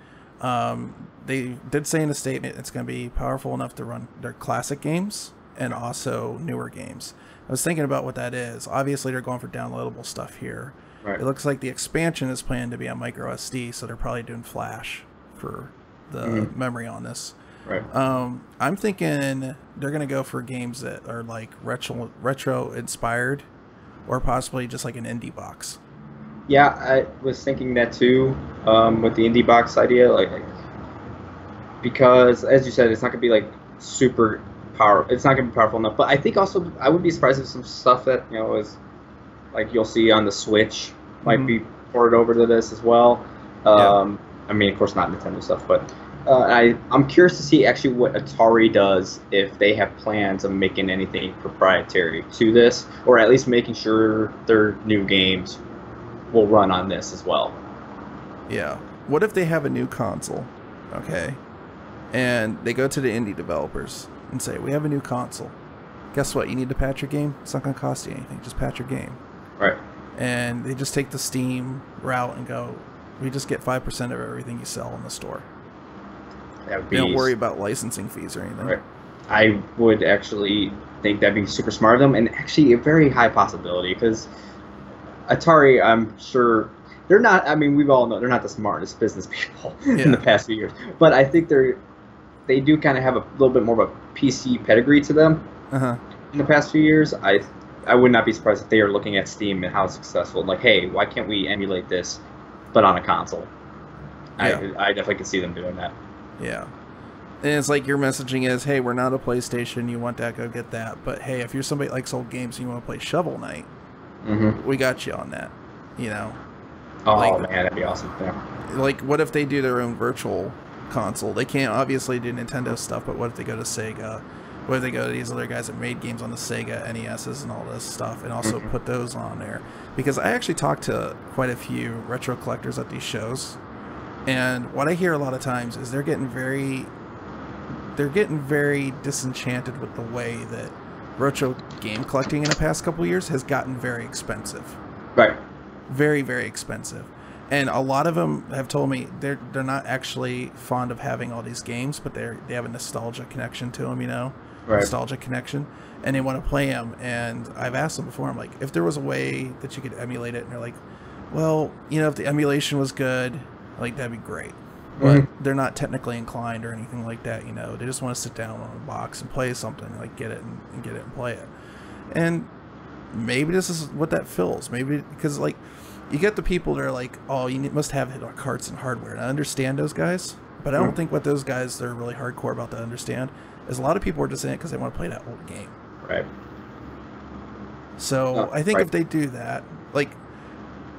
They did say in the statement it's going to be powerful enough to run their classic games and also newer games. I was thinking about what that is. Obviously, they're going for downloadable stuff here. Right. It looks like the expansion is planned to be on micro SD, so they're probably doing flash for the memory on this. Right. I'm thinking they're going to go for games that are like retro inspired, or possibly just like an indie box. Yeah, I was thinking that too, with the indie box idea, like because as you said, it's not gonna be like super powerful. It's not gonna be powerful enough. But I think also I would be surprised if some stuff that is like you'll see on the Switch might be ported over to this as well. I mean, of course, not Nintendo stuff, but I'm curious to see actually what Atari does if they have plans of making anything proprietary to this, or at least making sure their new games will run on this as well. Yeah. What if they have a new console, okay, and they go to the indie developers and say, we have a new console. Guess what? You need to patch your game? It's not going to cost you anything. Just patch your game. Right. And they just take the Steam route and go, we just get 5% of everything you sell in the store. That would be, don't worry about licensing fees or anything. Right. I would actually think that'd be super smart of them, and actually a very high possibility, because Atari, I'm sure they're not. I mean, we all know they're not the smartest business people in the past few years, but I think they do kind of have a little bit more of a PC pedigree to them in the past few years. I would not be surprised if they are looking at Steam and how successful. Like, hey, why can't we emulate this, but on a console? Yeah. I definitely could see them doing that. Yeah. And it's like your messaging is, hey, we're not a PlayStation, you want that, go get that. But hey, if you're somebody that likes old games and you want to play Shovel Knight, we got you on that, Oh Like, man, that'd be awesome. Yeah. like what if they do their own virtual console? They can't obviously do Nintendo stuff, but what if they go to Sega? What if they go to these other guys that made games on the Sega NESs and all this stuff, and also put those on there? Because I actually talked to quite a few retro collectors at these shows, and what I hear a lot of times is they're getting very disenchanted with the way that retro game collecting in the past couple of years has gotten very expensive. Right. Very, very expensive. And a lot of them have told me they're not actually fond of having all these games, but they have a nostalgia connection to them, you know? Right. Nostalgia connection. And they want to play them. And I've asked them before, I'm like, if there was a way that you could emulate it, and they're like, well, you know, if the emulation was good, like, that'd be great. But they're not technically inclined or anything like that, you know? They just want to sit down on a box and play something, like, get it and play it. And maybe this is what that fills. Maybe, because, like, you get the people that are like, oh, you must have carts and hardware. And I understand those guys, but I don't think what those guys that are really hardcore about that understand is a lot of people are just in it because they want to play that old game. Right. So I think if they do that, like,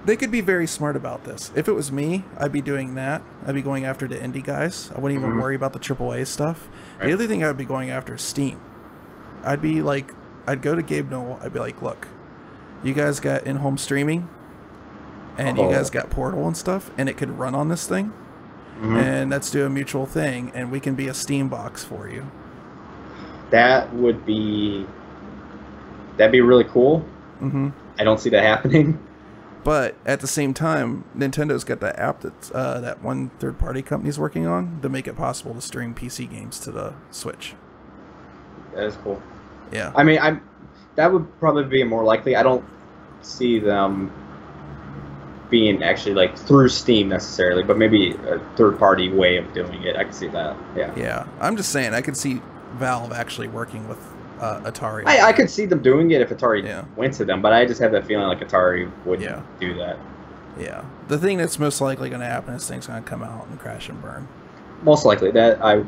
they could be very smart about this. If it was me, I'd be doing that. I'd be going after the indie guys. I wouldn't even worry about the AAA stuff. Right. The other thing I would be going after is Steam. I'd be like, I'd go to Gabe Newell. I'd be like, look, you guys got in-home streaming, and you guys got Portal and stuff, and it could run on this thing, and let's do a mutual thing, and we can be a Steam box for you. That'd be really cool. I don't see that happening. But at the same time, Nintendo's got that app that's that one third-party company's working on to make it possible to stream PC games to the Switch. That is cool. Yeah. I mean, that would probably be more likely. I don't see them being actually like through Steam necessarily, but maybe a third-party way of doing it. I can see that. Yeah. Yeah. I'm just saying, I could see Valve actually working with Atari. I could see them doing it if Atari went to them, but I just have that feeling like Atari wouldn't do that. Yeah. The thing that's most likely going to happen is things going to come out and crash and burn. Most likely. Yeah.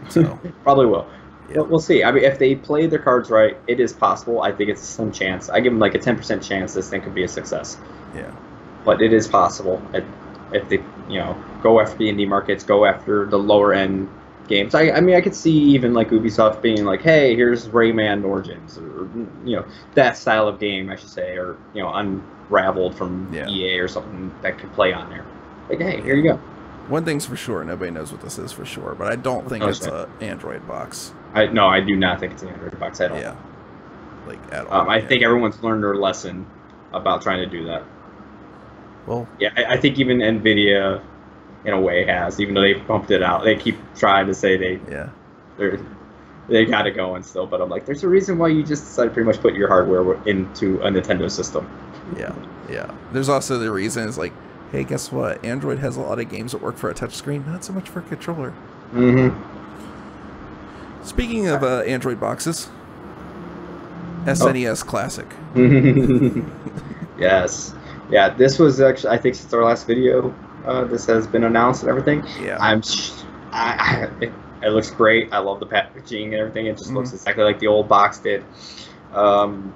So probably will. Yeah. We'll see. I mean, if they play their cards right, it is possible. I think it's a slim chance. I give them like a 10% chance this thing could be a success. Yeah. But it is possible if they, go after the indie markets, go after the lower end games. I mean, I could see even like Ubisoft being like, hey, here's Rayman Origins, or that style of game, I should say, or Unraveled from EA or something that could play on there. Like, hey, here you go. One thing's for sure, nobody knows what this is for sure, but I don't think it's an Android box. No, I do not think it's an Android box at all. Yeah, like at all. I think everyone's learned their lesson about trying to do that. Well, yeah, I think even Nvidia, in a way, has, even though they pumped it out. They keep trying to say they got it going still, but I'm like, there's a reason why you just decided to pretty much put your hardware into a Nintendo system. Yeah. There's also the reason is like, hey, guess what? Android has a lot of games that work for a touchscreen, not so much for a controller. Speaking of Android boxes, SNES Classic. Yes. Yeah, this was actually, I think since our last video, this has been announced and everything. Yeah. It looks great. I love the packaging and everything. It just looks exactly like the old box did. I'm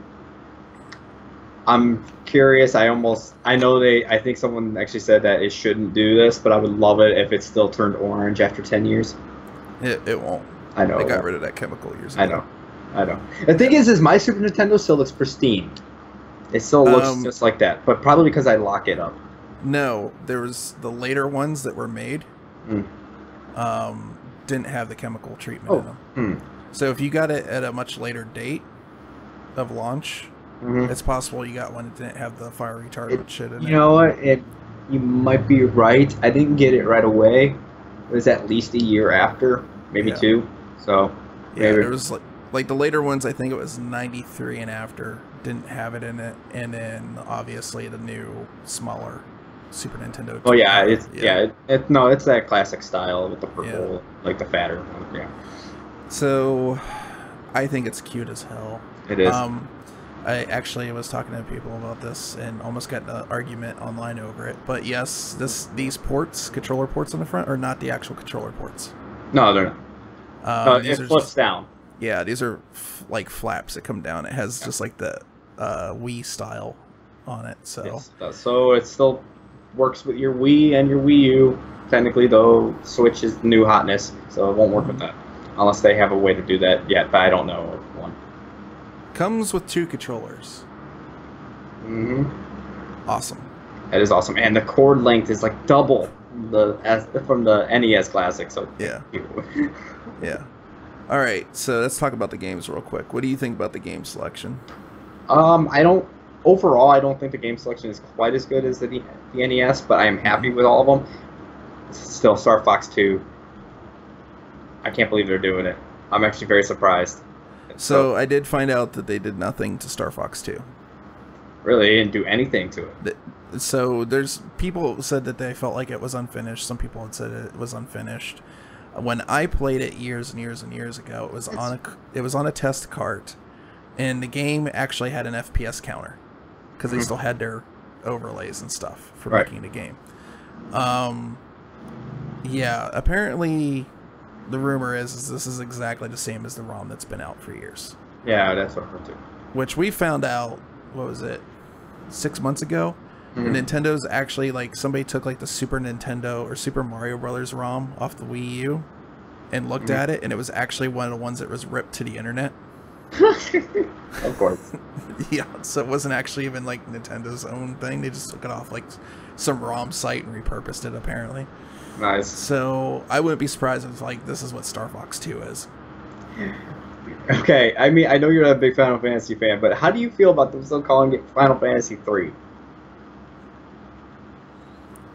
curious. I think someone actually said that it shouldn't do this, but I would love it if it still turned orange after 10 years. It won't. I know. They got rid of that chemical years ago. I know. The thing is my Super Nintendo still looks pristine. It still looks just like that, but probably because I lock it up. No, there was the later ones that were made didn't have the chemical treatment in them. So if you got it at a much later date of launch, it's possible you got one that didn't have the fire retardant shit in it. You know what? You might be right. I didn't get it right away. It was at least a year after, maybe 2. So yeah, there was like the later ones. I think it was 93 and after didn't have it in it, and then obviously the new smaller Super Nintendo. Oh yeah, it's that classic style with the purple, like the fatter one. Yeah. So, I think it's cute as hell. It is. I actually was talking to people about this and almost got in an argument online over it. But yes, these ports, controller ports on the front, are not the actual controller ports. No, they're not. It flips down. Yeah, these are like flaps that come down. It has just like the Wii style on it. So yes, it does. So it still works with your Wii and your Wii U. Technically, though, Switch is the new hotness, so it won't work with that unless they have a way to do that yet. But I don't know of one. Comes with 2 controllers. Awesome. That is awesome, and the cord length is like double from the NES Classic. So yeah, yeah. All right, so let's talk about the games real quick. What do you think about the game selection? Overall, I don't think the game selection is quite as good as the NES, but I am happy with all of them. Still, Star Fox 2. I can't believe they're doing it. I'm actually very surprised. So I did find out that they did nothing to Star Fox 2. Really, they didn't do anything to it. So there's people said that they felt like it was unfinished. Some people had said it was unfinished. When I played it years and years and years ago, it was on a test cart, and the game actually had an FPS counter because they still had their overlays and stuff for making the game. Yeah, apparently the rumor is this is exactly the same as the ROM that's been out for years. Yeah, that's what I heard too. Which we found out, what was it, 6 months ago? Nintendo's actually, like, somebody took like the Super Nintendo or Super Mario Brothers ROM off the Wii U and looked at it, and it was actually one of the ones that was ripped to the internet. Of course. Yeah, so it wasn't actually even like Nintendo's own thing. They just took it off like some ROM site and repurposed it, apparently. Nice. So I wouldn't be surprised if like this is what Star Fox 2 is. Okay, I mean, I know you're not a big Final Fantasy fan, but how do you feel about them still calling it Final Fantasy 3?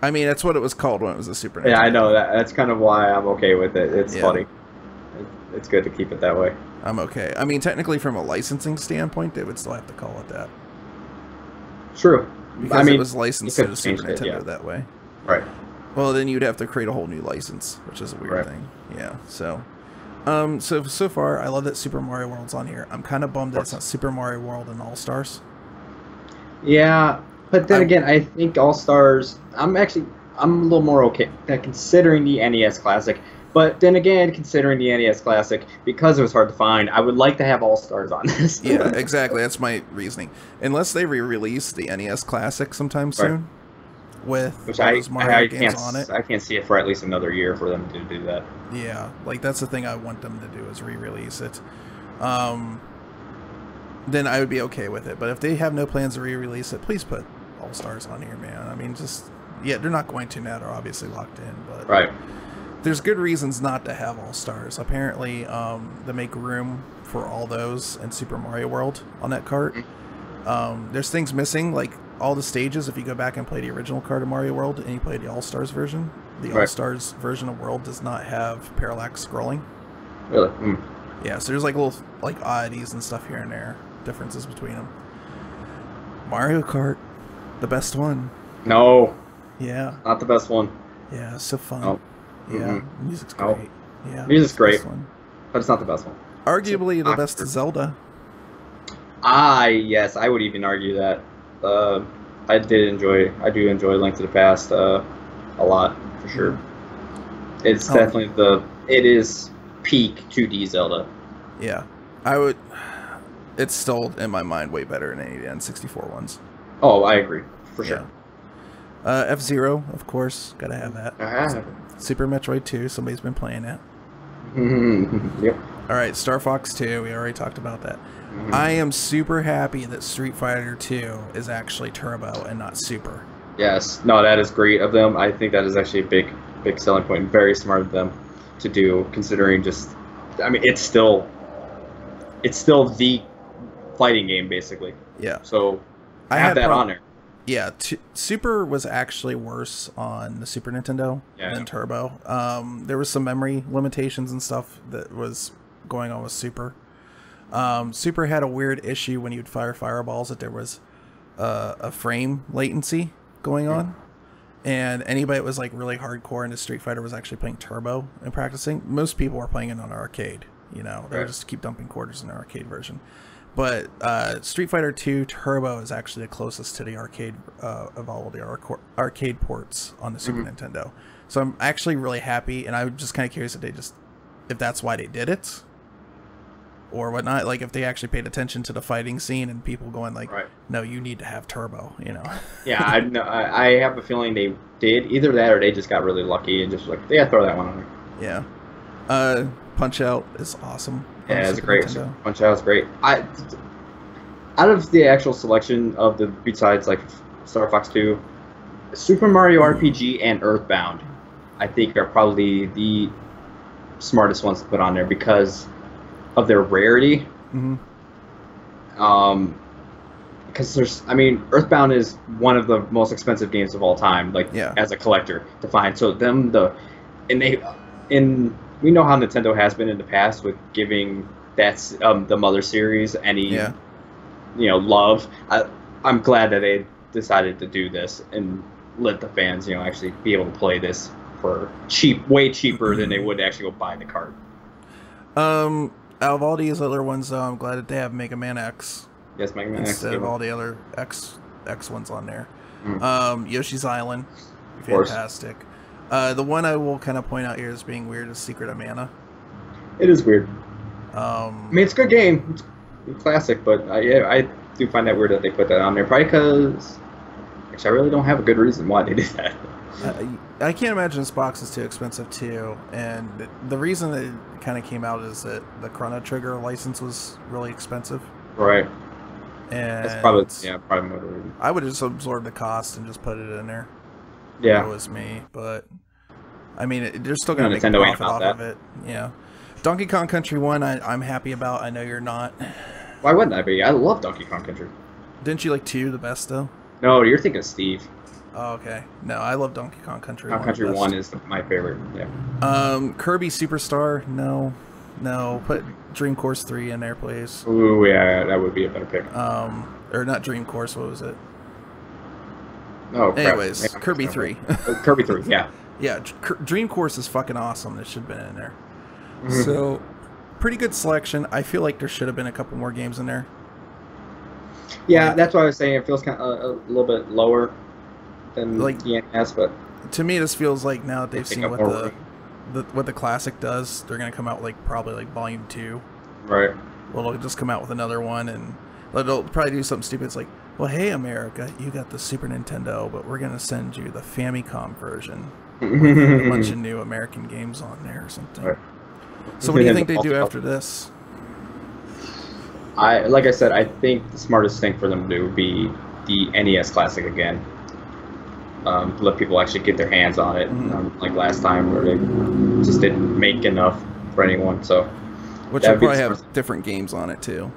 I mean, that's what it was called when it was a Super Nintendo. Yeah, I know that. That's kind of why I'm okay with it. It's funny. It's good to keep it that way. I'm okay. I mean, technically, from a licensing standpoint, they would still have to call it that. True. Because I mean, it was licensed to the Super Nintendo that way. Right. Well, then you'd have to create a whole new license, which is a weird thing. Yeah. So far, I love that Super Mario World's on here. I'm kind of bummed that it's not Super Mario World and All Stars. Yeah, but then again, I think All Stars. I'm a little more okay considering the NES Classic. But then again, considering the NES Classic, because it was hard to find, I would like to have All Stars on this. Yeah, exactly. That's my reasoning. Unless they re-release the NES Classic sometime soon, with those Mario games on it. I can't see it for at least another year for them to do that. Yeah, like that's the thing I want them to do is re-release it. Then I would be okay with it. But if they have no plans to re-release it, please put All Stars on here, man. I mean, they're not going to now. They're obviously locked in, but there's good reasons not to have All Stars. Apparently, they make room for all those in Super Mario World on that cart. There's things missing, like all the stages. If you go back and play the original cart of Mario World and you play the All Stars version, the All Stars version of World does not have parallax scrolling. Really? Yeah, so there's like little oddities and stuff here and there, differences between them. Mario Kart, the best one. No. Yeah. Not the best one. Yeah, it's so fun. Oh. Yeah, music's great. Yeah, music's great, but it's not the best one. Arguably the best Zelda. Yes, I would even argue that. I do enjoy Link to the Past a lot for sure. It's definitely it is peak 2D Zelda. Yeah, it's still in my mind way better than any of the N64 ones. Oh, I agree for sure. F-Zero, of course, gotta have that. Super Metroid 2, somebody's been playing it. Yep. Alright, Star Fox 2, we already talked about that. I am super happy that Street Fighter 2 is actually Turbo and not Super. Yes, no, that is great of them. I think that is actually a big selling point. Very smart of them to do, considering it's still the fighting game, basically. Yeah. So, I have that on there. Yeah, Super was actually worse on the Super Nintendo than Turbo. There was some memory limitations and stuff that was going on with Super. Super had a weird issue when you'd fire fireballs that there was a frame latency going on. And anybody that was like really hardcore into Street Fighter was actually playing Turbo and practicing. Most people were playing it on arcade. They would just keep dumping quarters in the arcade version. But Street Fighter 2 Turbo is actually the closest to the arcade of all of the arcade ports on the Super Nintendo. So I'm actually really happy, and I'm just kind of curious if that's why they did it, or whatnot. Like if they actually paid attention to the fighting scene and people going like, Right. no, you need to have turbo, you know. Yeah, I have a feeling they did either that or they just got really lucky and just like, yeah, throw that one on there. Yeah. Punch Out is awesome. Yeah, it's great. Punch Out is great. Out of the actual selection of the besides like Star Fox 2, Super Mario RPG and Earthbound, I think are probably the smartest ones to put on there because of their rarity. Mm-hmm. Because Earthbound is one of the most expensive games of all time, like as a collector to find. So we know how Nintendo has been in the past with giving the Mother series any love. I'm glad that they decided to do this and let the fans actually be able to play this for way cheaper than they would actually go buy the card. Out of all these other ones, though, I'm glad that they have Mega Man X. Yes, Mega Man X. Instead of all the other X ones on there. Mm. Yoshi's Island, fantastic. The one I will kind of point out here as being weird is Secret of Mana. It is weird. It's a good game. It's classic, but I do find that weird that they put that on there. Probably because I really don't have a good reason why they did that. I can't imagine this box is too expensive too, and the reason that it kind of came out is that the Chrono Trigger license was really expensive. Right. And that's probably more the reason. I would just absorb the cost and just put it in there. Yeah. That was me, but I mean, they're still going to make a profit off of it. Yeah. Donkey Kong Country 1, I'm happy about. I know you're not. Why wouldn't I be? I love Donkey Kong Country. Didn't you like 2 the best, though? No, you're thinking of Steve. Oh, okay. No, I love Donkey Kong Country 1. Country 1 is my favorite, yeah. Kirby Superstar, no. Put Dream Course 3 in there, please. Ooh, yeah, that would be a better pick. Or not Dream Course, what was it? Oh, crap. Anyways, Kirby 3. Kirby 3, yeah. Yeah, Dream Course is fucking awesome. It should have been in there. Mm-hmm. So, pretty good selection. I feel like there should have been a couple more games in there. Yeah, that's why I was saying it feels kind of a little bit lower than the NES, but to me, this feels like now that they've seen what the Classic does, they're gonna come out probably like Volume 2. Right. Well, they'll just come out with another one, and they'll probably do something stupid. It's like, well, hey, America, you got the Super Nintendo, but we're gonna send you the Famicom version with a bunch of new American games on there or something. Right. So what do you think they do after this? Like I said, I think the smartest thing for them to do would be the NES Classic again. Let people actually get their hands on it, like last time where they just didn't make enough for anyone. So, which will probably have different games on it too,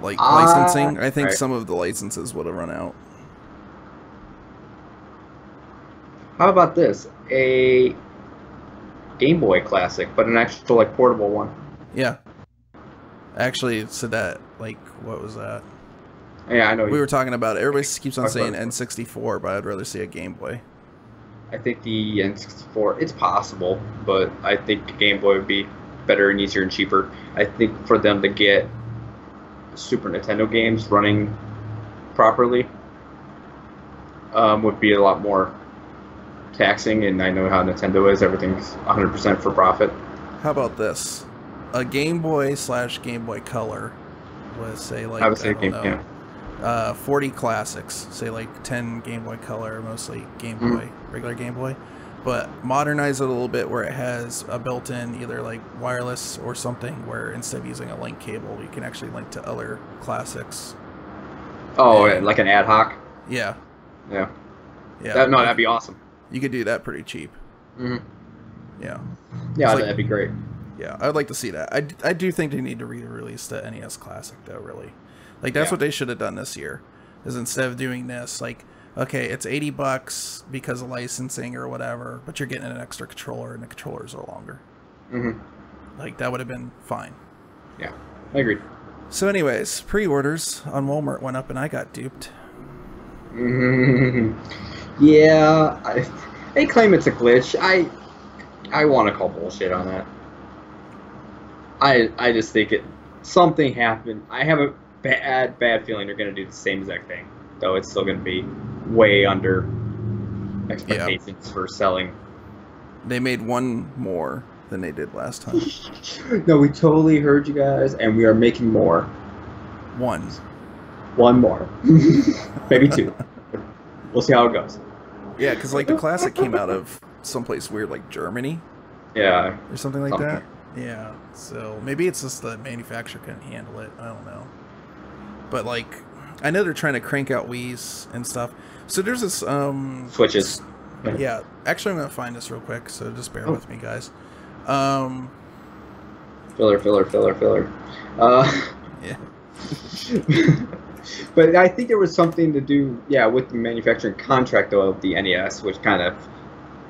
like licensing. I think some of the licenses would have run out. How about this? A Game Boy Classic, but an actual portable one. Yeah. Actually, said that what was that? Yeah, I know. We were talking about it. Everybody keeps on saying N64, but I'd rather see a Game Boy. I think the N64, it's possible, but I think Game Boy would be better and easier and cheaper. I think for them to get Super Nintendo games running properly would be a lot more taxing, and I know how Nintendo is. Everything's 100% for profit. How about this? A Game Boy / Game Boy Color with, say, I would say 40 classics, say 10 Game Boy Color, mostly Game Boy, regular Game Boy, but modernize it a little bit where it has a built-in either wireless or something where instead of using a link cable, you can actually link to other classics. Oh, like an ad hoc? Yeah. Yeah. Yeah. That'd be awesome. You could do that pretty cheap. Mm-hmm. Yeah. Yeah, that'd be great. Yeah, I'd like to see that. I do think they need to re-release the NES Classic, though, really. That's what they should have done this year, is instead of doing this, okay, it's $80 because of licensing or whatever, but you're getting an extra controller, and the controllers are longer. Mm-hmm. That would have been fine. Yeah, I agree. So anyways, pre-orders on Walmart went up, and I got duped. Yeah, they claim it's a glitch. I want to call bullshit on that. I just think something happened. I have a bad feeling they're going to do the same exact thing, though it's still going to be way under expectations for selling. They made one more, than they did last time. No, we totally heard you guys, and we are making more. One more. Maybe 2. We'll see how it goes. Yeah, because like the Classic came out of someplace weird like Germany. Yeah. Or something like that. Yeah. So maybe it's just the manufacturer couldn't handle it. I don't know. But like, I know they're trying to crank out Wii's and stuff. So there's this Switches. Yeah. Actually, I'm gonna find this real quick. So just bear with me, guys. Filler. Yeah. But I think there was something to do, with the manufacturing contract though of the NES, which kind of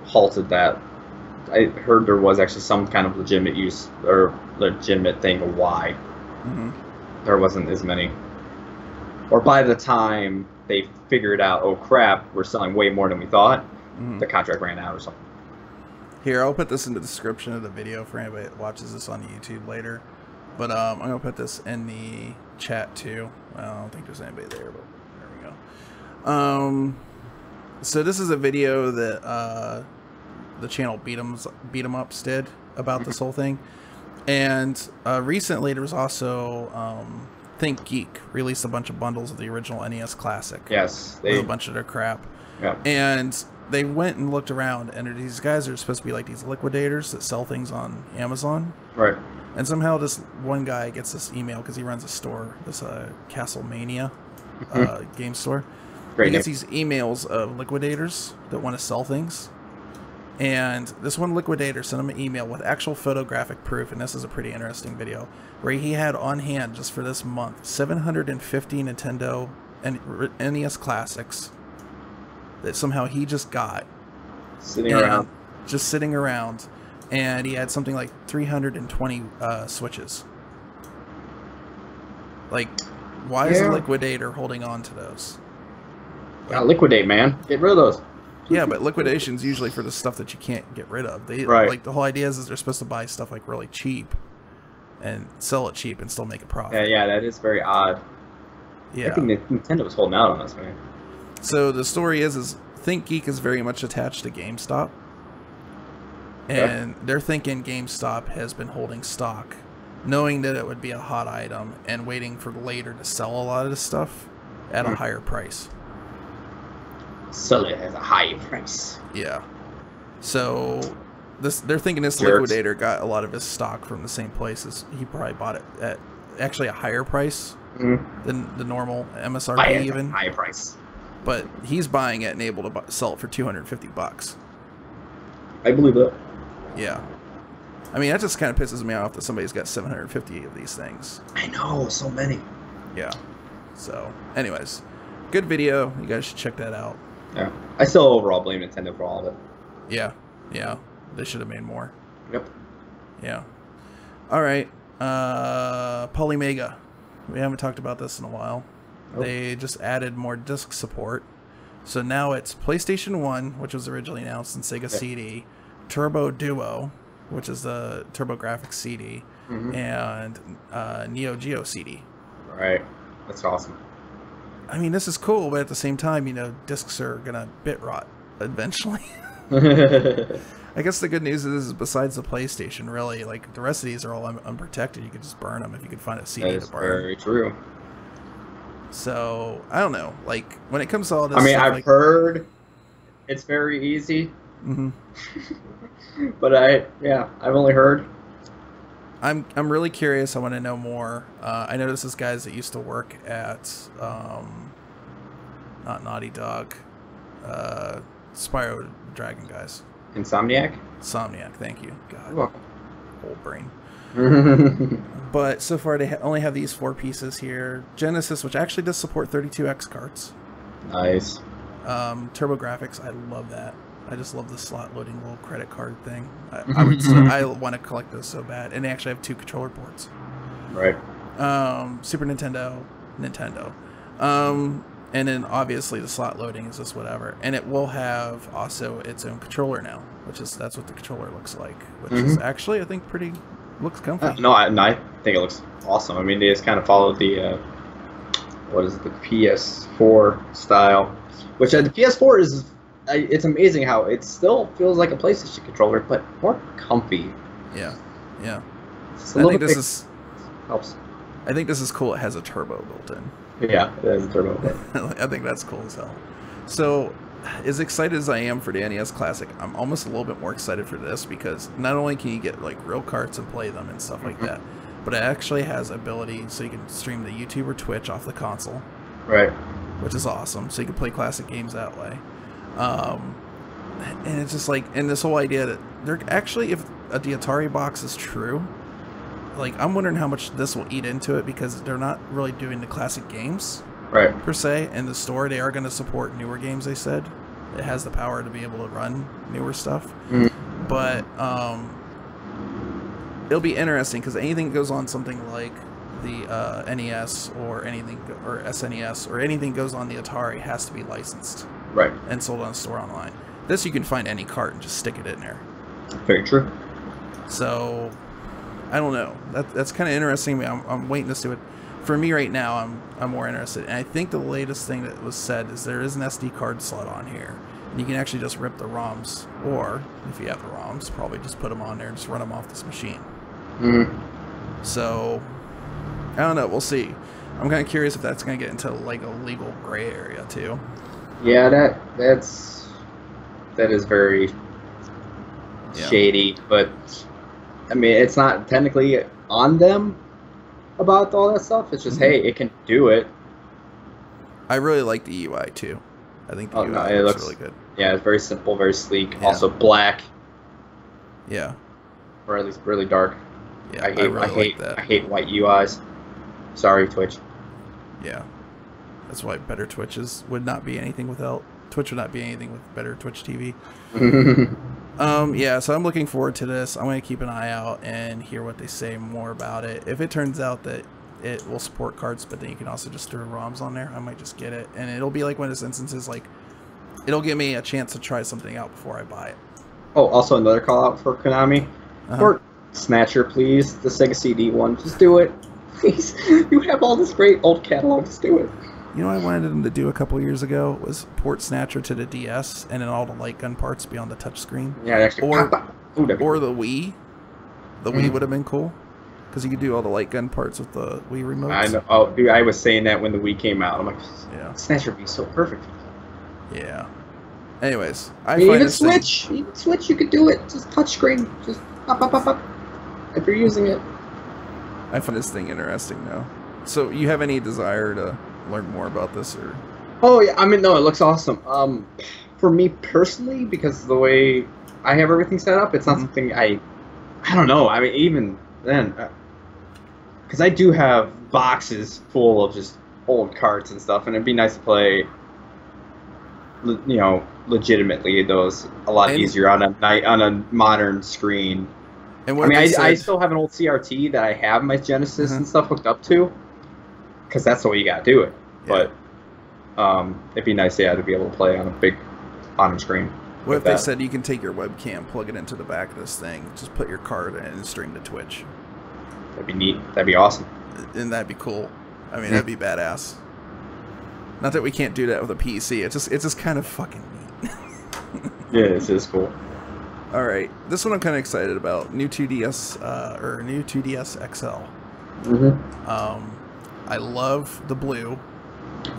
halted that. I heard there was actually some kind of legitimate use or legitimate thing of why there wasn't as many. Or by the time they figured out, oh crap, we're selling way more than we thought, the contract ran out or something. Here, I'll put this in the description of the video for anybody that watches this on YouTube later. But I'm going to put this in the chat too. Well, I don't think there's anybody there, but there we go. So this is a video that the channel Beat 'em Ups did about this whole thing. And recently there was also Think Geek released a bunch of bundles of the original NES Classic. Yes. With a bunch of their crap. Yeah. And they went and looked around, and these guys are supposed to be like these liquidators that sell things on Amazon. Right. And somehow this one guy gets this email because he runs a store, this Castlemania game store. Great He gets name. these emails of liquidators that want to sell things. And this one liquidator sent him an email with actual photographic proof, and this is a pretty interesting video, where he had on hand, just for this month, 750 Nintendo and NES Classics that somehow he just got. Just sitting around. And he had something like 320 Switches. Like, why is a liquidator holding on to those? Gotta liquidate, man. Get rid of those. Yeah, but liquidation's usually for the stuff that you can't get rid of. Like, the whole idea is they're supposed to buy stuff like really cheap and sell it cheap and still make a profit. Yeah, that is very odd. Yeah. I think Nintendo was holding out on us, man. So the story is Think Geek is very much attached to GameStop. And they're thinking GameStop has been holding stock, knowing that it would be a hot item and waiting for later to sell a lot of this stuff at a higher price. Sell it at a high price. Yeah. So they're thinking this Jerks. liquidator got a lot of his stock from the same places. He probably bought it at actually a higher price than the normal MSRP even. High price. But he's buying it and able to sell it for $250. I believe that. Yeah. I mean, that just kind of pisses me off that somebody's got 750 of these things. I know, so many. Yeah. So, anyways, good video. You guys should check that out. Yeah. I still overall blame Nintendo for all of it. Yeah. Yeah. They should have made more. Yep. Yeah. All right. Polymega. We haven't talked about this in a while. Nope. They just added more disc support. So now it's PlayStation 1, which was originally announced in Sega CD, Turbo Duo, which is the TurboGrafx CD, and Neo Geo CD. Right. That's awesome. I mean, this is cool, but at the same time, you know, discs are going to bit rot eventually. I guess the good news is, besides the PlayStation, really, like, the rest of these are all unprotected. You could just burn them if you could find a CD to burn. Very true. So, I don't know. Like, when it comes to all this I mean, stuff, I've heard it's very easy. But I've only heard. I'm really curious. I want to know more. I know this is guys that used to work at not Naughty Dog, Spyro Dragon guys. Insomniac? Insomniac, thank you. God. You're welcome. Old brain. But so far they only have these 4 pieces here. Genesis, which actually does support 32X cards. Nice. TurboGrafx, I love that. I just love the slot loading little credit card thing. I want to collect those so bad. And they actually have 2 controller ports. Right. Super Nintendo. And then obviously the slot loading is just whatever. And it will have also its own controller now, that's what the controller looks like, which is actually, I think, looks comfy. No, I think it looks awesome. I mean, they just kind of followed the the PS4 style, which the PS4 is. It's amazing how it still feels like a PlayStation controller, but more comfy. Yeah, yeah. Just a little bit is helps. I think this is cool. It has a turbo built in. Yeah, it has a turbo. I think that's cool as hell. So, as excited as I am for the NES Classic, I'm almost a little bit more excited for this because not only can you get like real carts and play them and stuff like that, but it actually has ability so you can stream to YouTube or Twitch off the console. Right. Which is awesome. So you can play classic games that way. And it's just like, and this whole idea that they're actually, if the Atari Box is true, like I'm wondering how much this will eat into it because they're not really doing the classic games, right? Per se. In the store, they are going to support newer games. They said it has the power to be able to run newer stuff, but it'll be interesting because anything that goes on something like the NES or anything or SNES or anything goes on the Atari has to be licensed, right, and sold on a store online. This you can find any cart and just stick it in there. Very true. So I don't know. That's kind of interesting. I'm waiting to see what. For me right now, I'm more interested. And I think the latest thing that was said is there is an SD card slot on here, and you can actually just rip the ROMs, or if you have the ROMs, probably just put them on there and just run them off this machine. So I don't know. We'll see. I'm kind of curious if that's going to get into like a legal gray area too. Yeah, that is very shady, but I mean, it's not technically on them about all that stuff. It's just, hey, it can do it. I really like the UI too. I think the UI looks really good. Yeah, it's very simple, very sleek. Yeah. Also black. Yeah. Or at least really dark. Yeah, I hate white UIs. Sorry, Twitch. Yeah. That's why better Twitches would not be anything without Twitch would not be anything with better Twitch TV. Yeah, so I'm looking forward to this. I'm going to keep an eye out and hear what they say more about it. If it turns out that it will support cards, but then you can also just throw ROMs on there, I might just get it. And it'll be like one of those instances, like, it'll give me a chance to try something out before I buy it. Oh, also another call out for Konami. Port Snatcher, please. The Sega CD one. Just do it. Please. You have all this great old catalog. Just do it. You know what I wanted them to do a couple years ago was port Snatcher to the DS and then all the light gun parts be on the touchscreen. Yeah, actually. Or the Wii. The Wii would have been cool because you could do all the light gun parts with the Wii remotes. I know. Oh, dude, I was saying that when the Wii came out. I'm like, yeah, Snatcher would be so perfect. Yeah. Anyways, even Switch, you could do it. Just touchscreen. Just pop. If you're using it. I find this thing interesting now. So, you have any desire to learn more about this, or? Oh yeah, I mean, no, it looks awesome. For me personally, because the way I have everything set up, it's not something I don't know. I mean, even then, because I do have boxes full of just old carts and stuff, and it'd be nice to play, legitimately those a lot easier on a modern screen. And I mean, I still have an old CRT that I have my Genesis and stuff hooked up to, because that's the way you gotta do it. Yeah. But it'd be nice, to be able to play on a big modern screen. What if they said you can take your webcam, plug it into the back of this thing, just put your card in and stream to Twitch? That'd be neat. That'd be awesome. And that'd be cool. I mean, that'd be badass. Not that we can't do that with a PC. It's just kind of fucking neat. Yeah, this is cool. All right, this one I'm kind of excited about. New 2DS or new 2DS XL. I love the blue.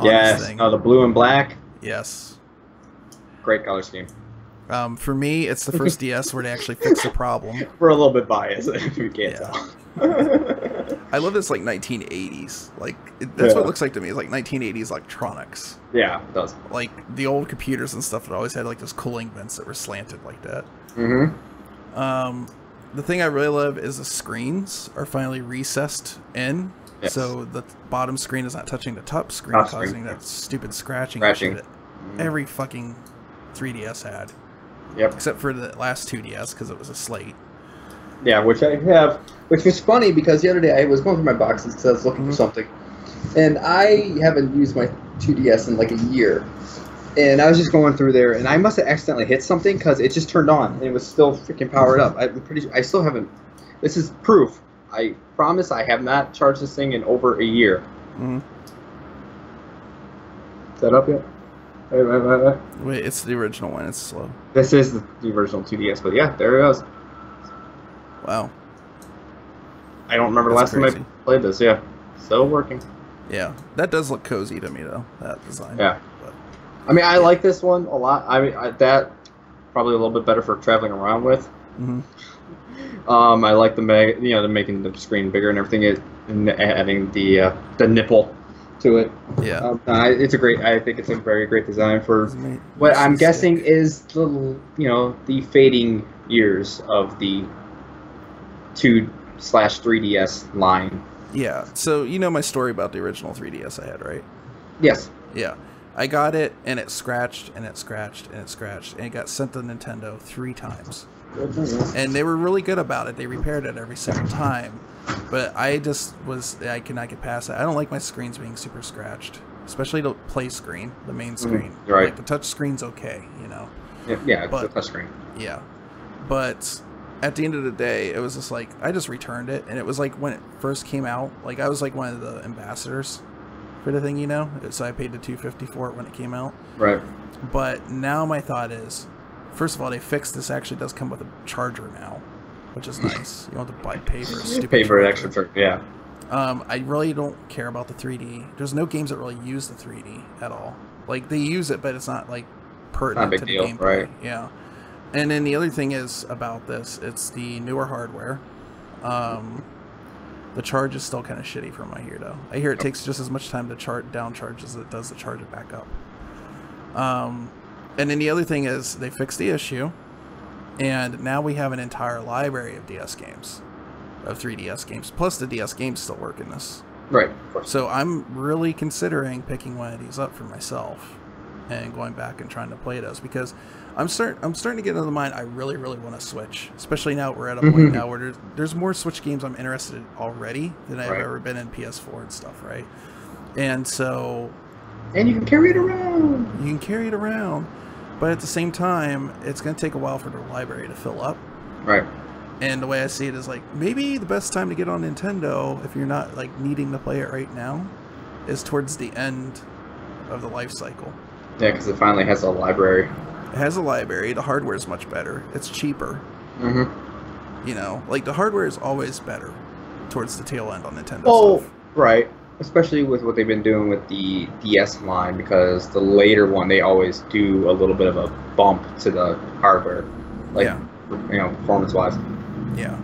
Yes, the blue and black. Yes. Great color scheme. For me, it's the first DS where they actually fixed the problem. We're a little bit biased, if you can't tell. I love this, like, 1980s. Like, that's what it looks like to me. It's like 1980s electronics. Yeah, it does. Like, the old computers and stuff that always had, like, those cooling vents that were slanted like that. The thing I really love is the screens are finally recessed in. Yes. So the bottom screen is not touching the top screen, causing that stupid scratching. Shit that every fucking 3DS had. Yep. Except for the last 2DS, because it was a slate. Yeah, which I have. Which was funny, because the other day I was going through my boxes because I was looking for something. And I haven't used my 2DS in like a year. And I was just going through there, and I must have accidentally hit something, because it just turned on, and it was still freaking powered up. I'm pretty sure. I still haven't. This is proof. I promise I have not charged this thing in over a year. Is that up yet? Wait, it's the original one. It's slow. This is the original 2DS, but yeah, there it goes. Wow. I don't remember last time I played this. Yeah, still working. Yeah, that does look cozy to me though. That design. Yeah. But, I mean, I like this one a lot. I mean, that probably a little bit better for traveling around with. Mm-hmm. I like the making the screen bigger and everything, and adding the nipple to it. Yeah. I think it's a very great design for what I'm guessing is the fading years of the 2/3DS line. Yeah. So you know my story about the original 3DS I had, right? Yes. Yeah. I got it, and it scratched, and it scratched, and it scratched, and it got sent to Nintendo 3 times. And they were really good about it. They repaired it every single time. But I could not get past it. I don't like my screens being super scratched, especially the play screen, the main screen. Right. Like the touch screen's okay, you know. Yeah, it's a touch screen. Yeah. But at the end of the day, it was just like, I just returned it, and it was like when it first came out, like I was like one of the ambassadors for the thing, you know. So I paid the $250 for it when it came out. Right. But now my thought is, first of all, they fixed this. Actually does come with a charger now, which is nice. You don't have to pay for a stupid pay for charger. an extra charger. Yeah. I really don't care about the 3D. There's no games that really use the 3D at all. Like they use it, but it's not like pertinent to the gameplay. Right. Yeah. And then the other thing is about this, it's the newer hardware. The charge is still kind of shitty from what I hear, though. I hear it takes just as much time to downcharge as it does to charge it back up. And then the other thing is they fixed the issue, and now we have an entire library of DS games, of 3DS games. Plus the DS games still work in this. Right, of course. So I'm really considering picking one of these up for myself and going back and trying to play those, because I'm starting to get into the mind I really want to Switch, especially now we're at a point now where there's more Switch games I'm interested in already than I've ever been in PS4 and stuff, right? And so... And you can carry it around! You can carry it around, but at the same time, it's going to take a while for the library to fill up. Right. And the way I see it is like, maybe the best time to get on Nintendo, if you're not like needing to play it right now, is towards the end of the life cycle. Yeah, because it finally has a library. It has a library. The hardware is much better. It's cheaper. Mm-hmm. You know, like the hardware is always better towards the tail end on Nintendo stuff. Right. Especially with what they've been doing with the DS line, because the later one, they always do a little bit of a bump to the hardware. Like, performance-wise. Yeah.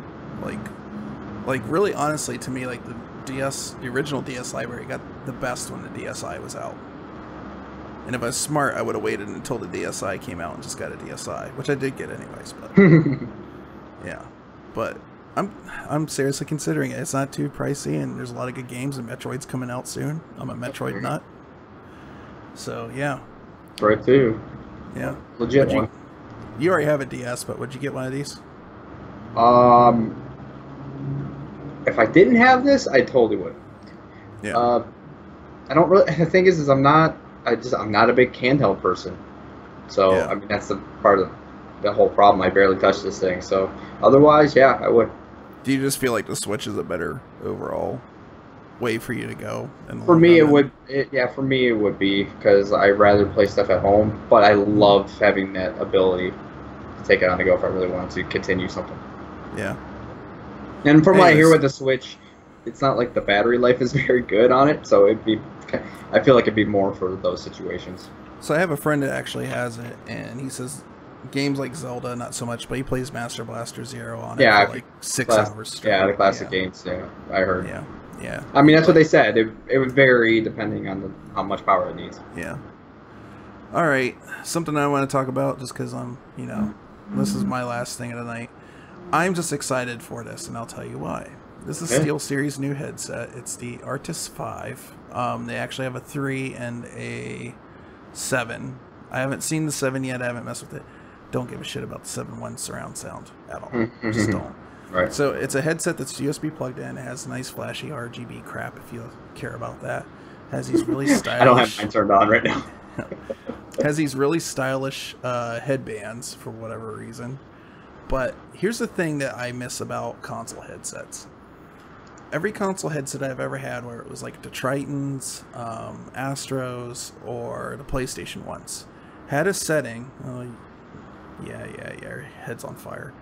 Like really honestly, to me, like the original DS library got the best when the DSi was out. And if I was smart, I would have waited until the DSi came out and just got a DSi, which I did get anyways. But yeah, but I'm seriously considering it. It's not too pricey, and there's a lot of good games, and Metroid's coming out soon. I'm a Metroid nut, so yeah. Right too. Yeah, legit one. You already have a DS, but would you get one of these? If I didn't have this, I totally would. Yeah. I don't really. The thing is I'm not a big handheld person. So I mean that's the part of the whole problem. I barely touch this thing. So otherwise, yeah, I would. Do you just feel like the Switch is a better overall way for you to go? For me, it would. For me, it would be, because I'd rather play stuff at home. But I love having that ability to take it on the go if I really wanted to continue something. Yeah. And from what I hear with the Switch, it's not like the battery life is very good on it, so I feel like it'd be more for those situations. So I have a friend that actually has it, and he says games like Zelda, not so much, but he plays Master Blaster Zero on it for like 6 hours straight. Yeah, the classic games, I heard. Yeah. I mean, that's what they said. It would vary depending on how much power it needs. Yeah. All right, something I want to talk about, just because this is my last thing of the night. I'm just excited for this, and I'll tell you why. This is SteelSeries' new headset. It's the Artis 5. They actually have a 3 and a 7. I haven't seen the 7 yet. I haven't messed with it. Don't give a shit about the 7.1 surround sound at all. Just don't. Right. So it's a headset that's USB plugged in. It has nice flashy RGB crap if you care about that. It has these really stylish... I don't have mine turned on right now. Has these really stylish headbands for whatever reason. But here's the thing that I miss about console headsets. Every console headset I've ever had, where it was like the Tritons, Astros, or the PlayStation ones, had a setting. Oh, yeah, your head's on fire.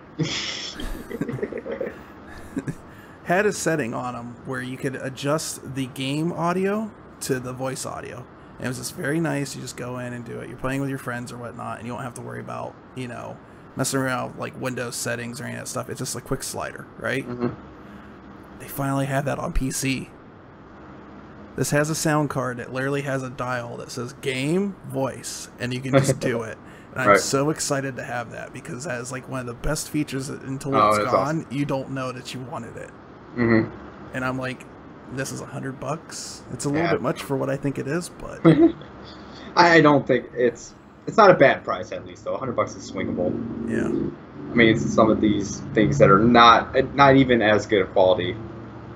had a setting on them where you could adjust the game audio to the voice audio. And it was just very nice. You just go in and do it. You're playing with your friends or whatnot, and you don't have to worry about, you know, messing around with, like, Windows settings or any of that stuff. It's just a quick slider, right? Mm-hmm. They finally have that on PC. This has a sound card that literally has a dial that says game, voice, and you can just do it. And I'm so excited to have that because that is like one of the best features that until it's gone, awesome. You don't know that you wanted it. Mm-hmm. And I'm like, this is $100. It's a little bit much for what I think it is, but I don't think it's not a bad price, at least though. $100 is swingable. Yeah. I mean, it's some of these things that are not even as good a quality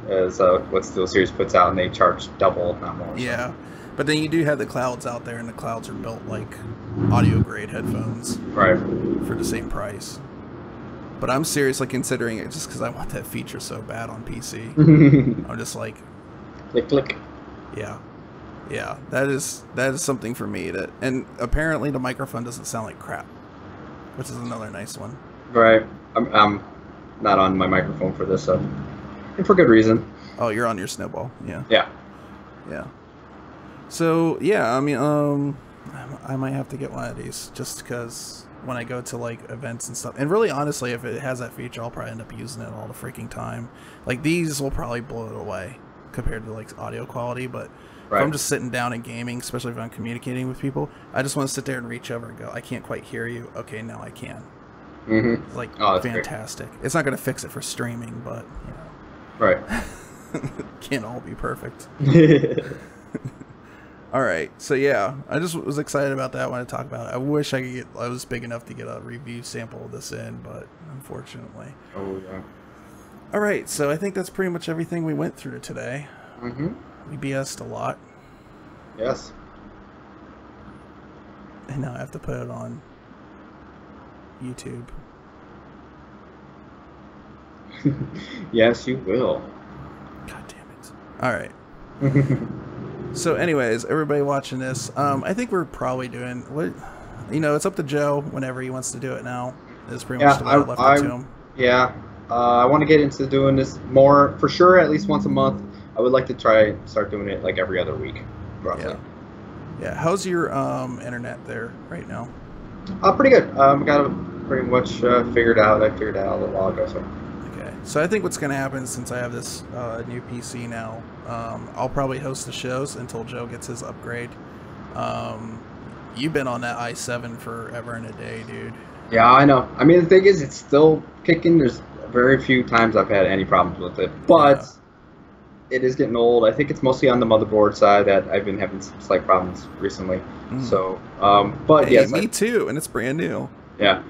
as what SteelSeries puts out, and they charge double, not more. Yeah, but then you do have the clouds out there, and the clouds are built like audio grade headphones, right, for the same price. But I'm seriously considering it just because I want that feature so bad on PC. I'm just like, click. Yeah, that is something for me. And apparently the microphone doesn't sound like crap, which is another nice one. Right, I'm not on my microphone for this, so. And for good reason. Oh, you're on your Snowball. Yeah. Yeah. So yeah, I mean, I might have to get one of these just because when I go to like events and stuff. And really, honestly, if it has that feature, I'll probably end up using it all the freaking time. Like these will probably blow it away compared to like audio quality. But if I'm just sitting down and gaming, especially if I'm communicating with people, I just want to sit there and reach over and go, I can't quite hear you. Okay, now I can. Mm-hmm. It's like fantastic. Great. It's not going to fix it for streaming, but you know. Right. Can't all be perfect. All right. So yeah, I just was excited about that. I want to talk about it. I wish I was big enough to get a review sample of this in, but unfortunately. Oh yeah. All right. So I think that's pretty much everything we went through today. Mm-hmm. We BS'd a lot. Yes. And now I have to put it on YouTube. Yes, you will. God damn it. All right. So anyways, everybody watching this, I think we're probably doing what, you know, it's up to Joe whenever he wants to do it now. It's pretty much the way I left it to him. Yeah. I want to get into doing this more, for sure, at least once a month. I would like to start doing it like every other week, roughly. Yeah. How's your internet there right now? Pretty good. Got it pretty much figured out. I figured it out a little while ago, so. So I think what's going to happen, since I have this new PC now, I'll probably host the shows until Joe gets his upgrade. You've been on that i7 forever and a day, dude. Yeah, I know. I mean, the thing is, it's still kicking. There's very few times I've had any problems with it, but it is getting old. I think it's mostly on the motherboard side that I've been having some slight problems recently. So, but hey, yes, me too, and it's brand new. Yeah.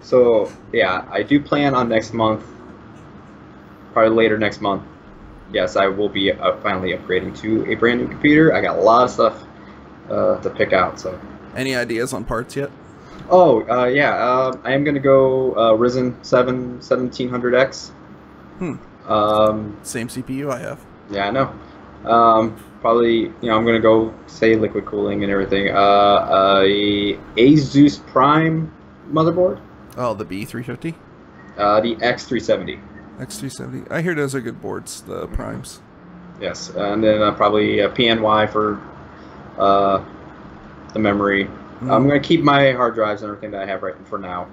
So, yeah, I do plan on next month, probably later next month. Yes, I will be finally upgrading to a brand new computer. I got a lot of stuff to pick out. So, any ideas on parts yet? Oh, yeah, I am going to go Ryzen 7 1700X. Same CPU I have. Yeah, I know. Probably, you know, I'm going to go, say, liquid cooling and everything. A Asus Prime motherboard. Oh, the B350? The X370. X370. I hear those are good boards, the Primes. Yes, and then probably a PNY for the memory. I'm going to keep my hard drives and everything that I have right for now.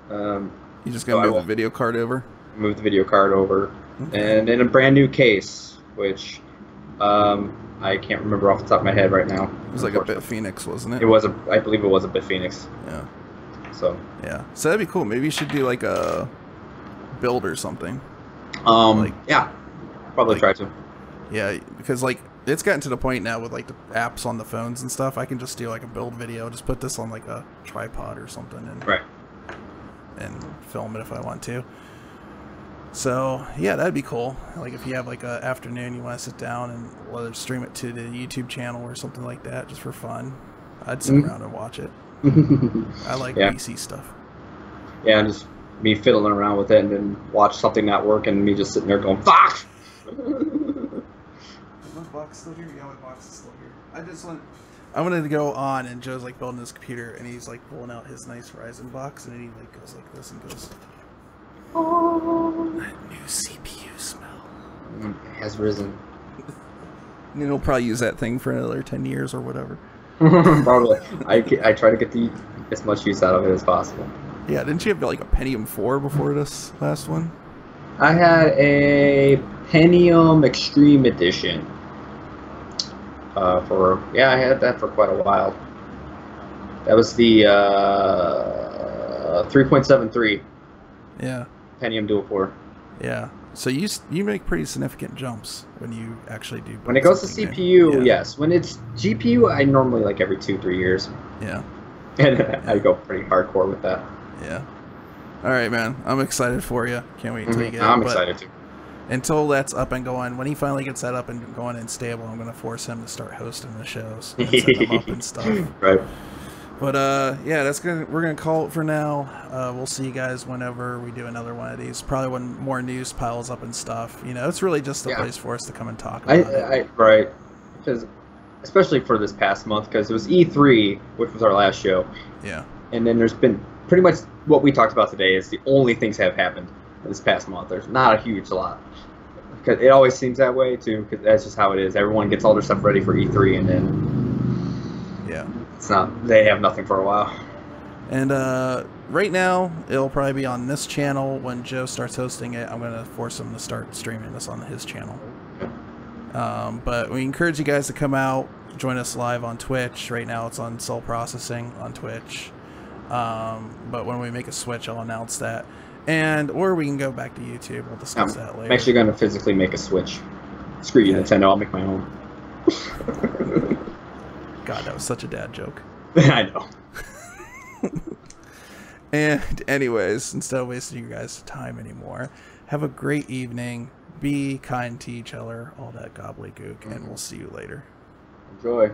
You just going to move the video card over? Move the video card over. Okay. And in a brand new case, which I can't remember off the top of my head right now. It was like a Bit Phoenix, wasn't it? It was I believe it was a Bit Phoenix. Yeah. So that'd be cool. Maybe you should do like a build or something. Yeah, probably try to. Yeah, because like it's gotten to the point now with like the apps on the phones and stuff. I can just do like a build video, just put this on like a tripod or something, and film it if I want to. So yeah, that'd be cool. Like if you have like a afternoon, you want to sit down and whether stream it to the YouTube channel or something like that, just for fun. I'd sit around and watch it. I like PC stuff. Yeah, and just me fiddling around with it and then watch something not work and me just sitting there going, fuck! Is my box still here? Yeah, my box is still here. I wanted to go on and Joe's like building his computer and he's like pulling out his nice Ryzen box and then he like goes like this and goes, That new CPU smell. It has risen. And it'll probably use that thing for another 10 years or whatever. Probably. I try to get as much use out of it as possible. Yeah, didn't you have like a Pentium 4 before this last one? I had a Pentium Extreme Edition. I had that for quite a while. That was the 3.73. Yeah. Pentium Dual Core. Yeah. So you make pretty significant jumps when you actually do. When it goes to CPU, yes. When it's GPU, I normally like every 2-3 years. Yeah. And I go pretty hardcore with that. Yeah. All right, man. I'm excited for you. Can't wait until you get it. I'm excited too. Until that's up and going, when he finally gets that up and going and stable, I'm going to force him to start hosting the shows and set them up and stuff. Right. But yeah, we're gonna call it for now. We'll see you guys whenever we do another one of these. Probably when more news piles up and stuff. You know, it's really just a place for us to come and talk about it. Right. Because especially for this past month, because it was E3, which was our last show. Yeah. And then there's been pretty much what we talked about today is the only things that have happened this past month. There's not a huge lot. Because it always seems that way too. Because that's just how it is. Everyone gets all their stuff ready for E3, and then it's not. They have nothing for a while. And right now, it'll probably be on this channel. When Joe starts hosting it, I'm gonna force him to start streaming this on his channel. But we encourage you guys to come out, join us live on Twitch. Right now, it's on Soul Processing on Twitch. But when we make a switch, I'll announce that. Or we can go back to YouTube. We'll discuss that later. I'm actually going to physically make a switch. Screw you, Nintendo. I'll make my own. God, that was such a dad joke. I know. And anyways, instead of wasting you guys' time anymore, have a great evening. Be kind to each other. All that gobbledygook. And we'll see you later. Enjoy.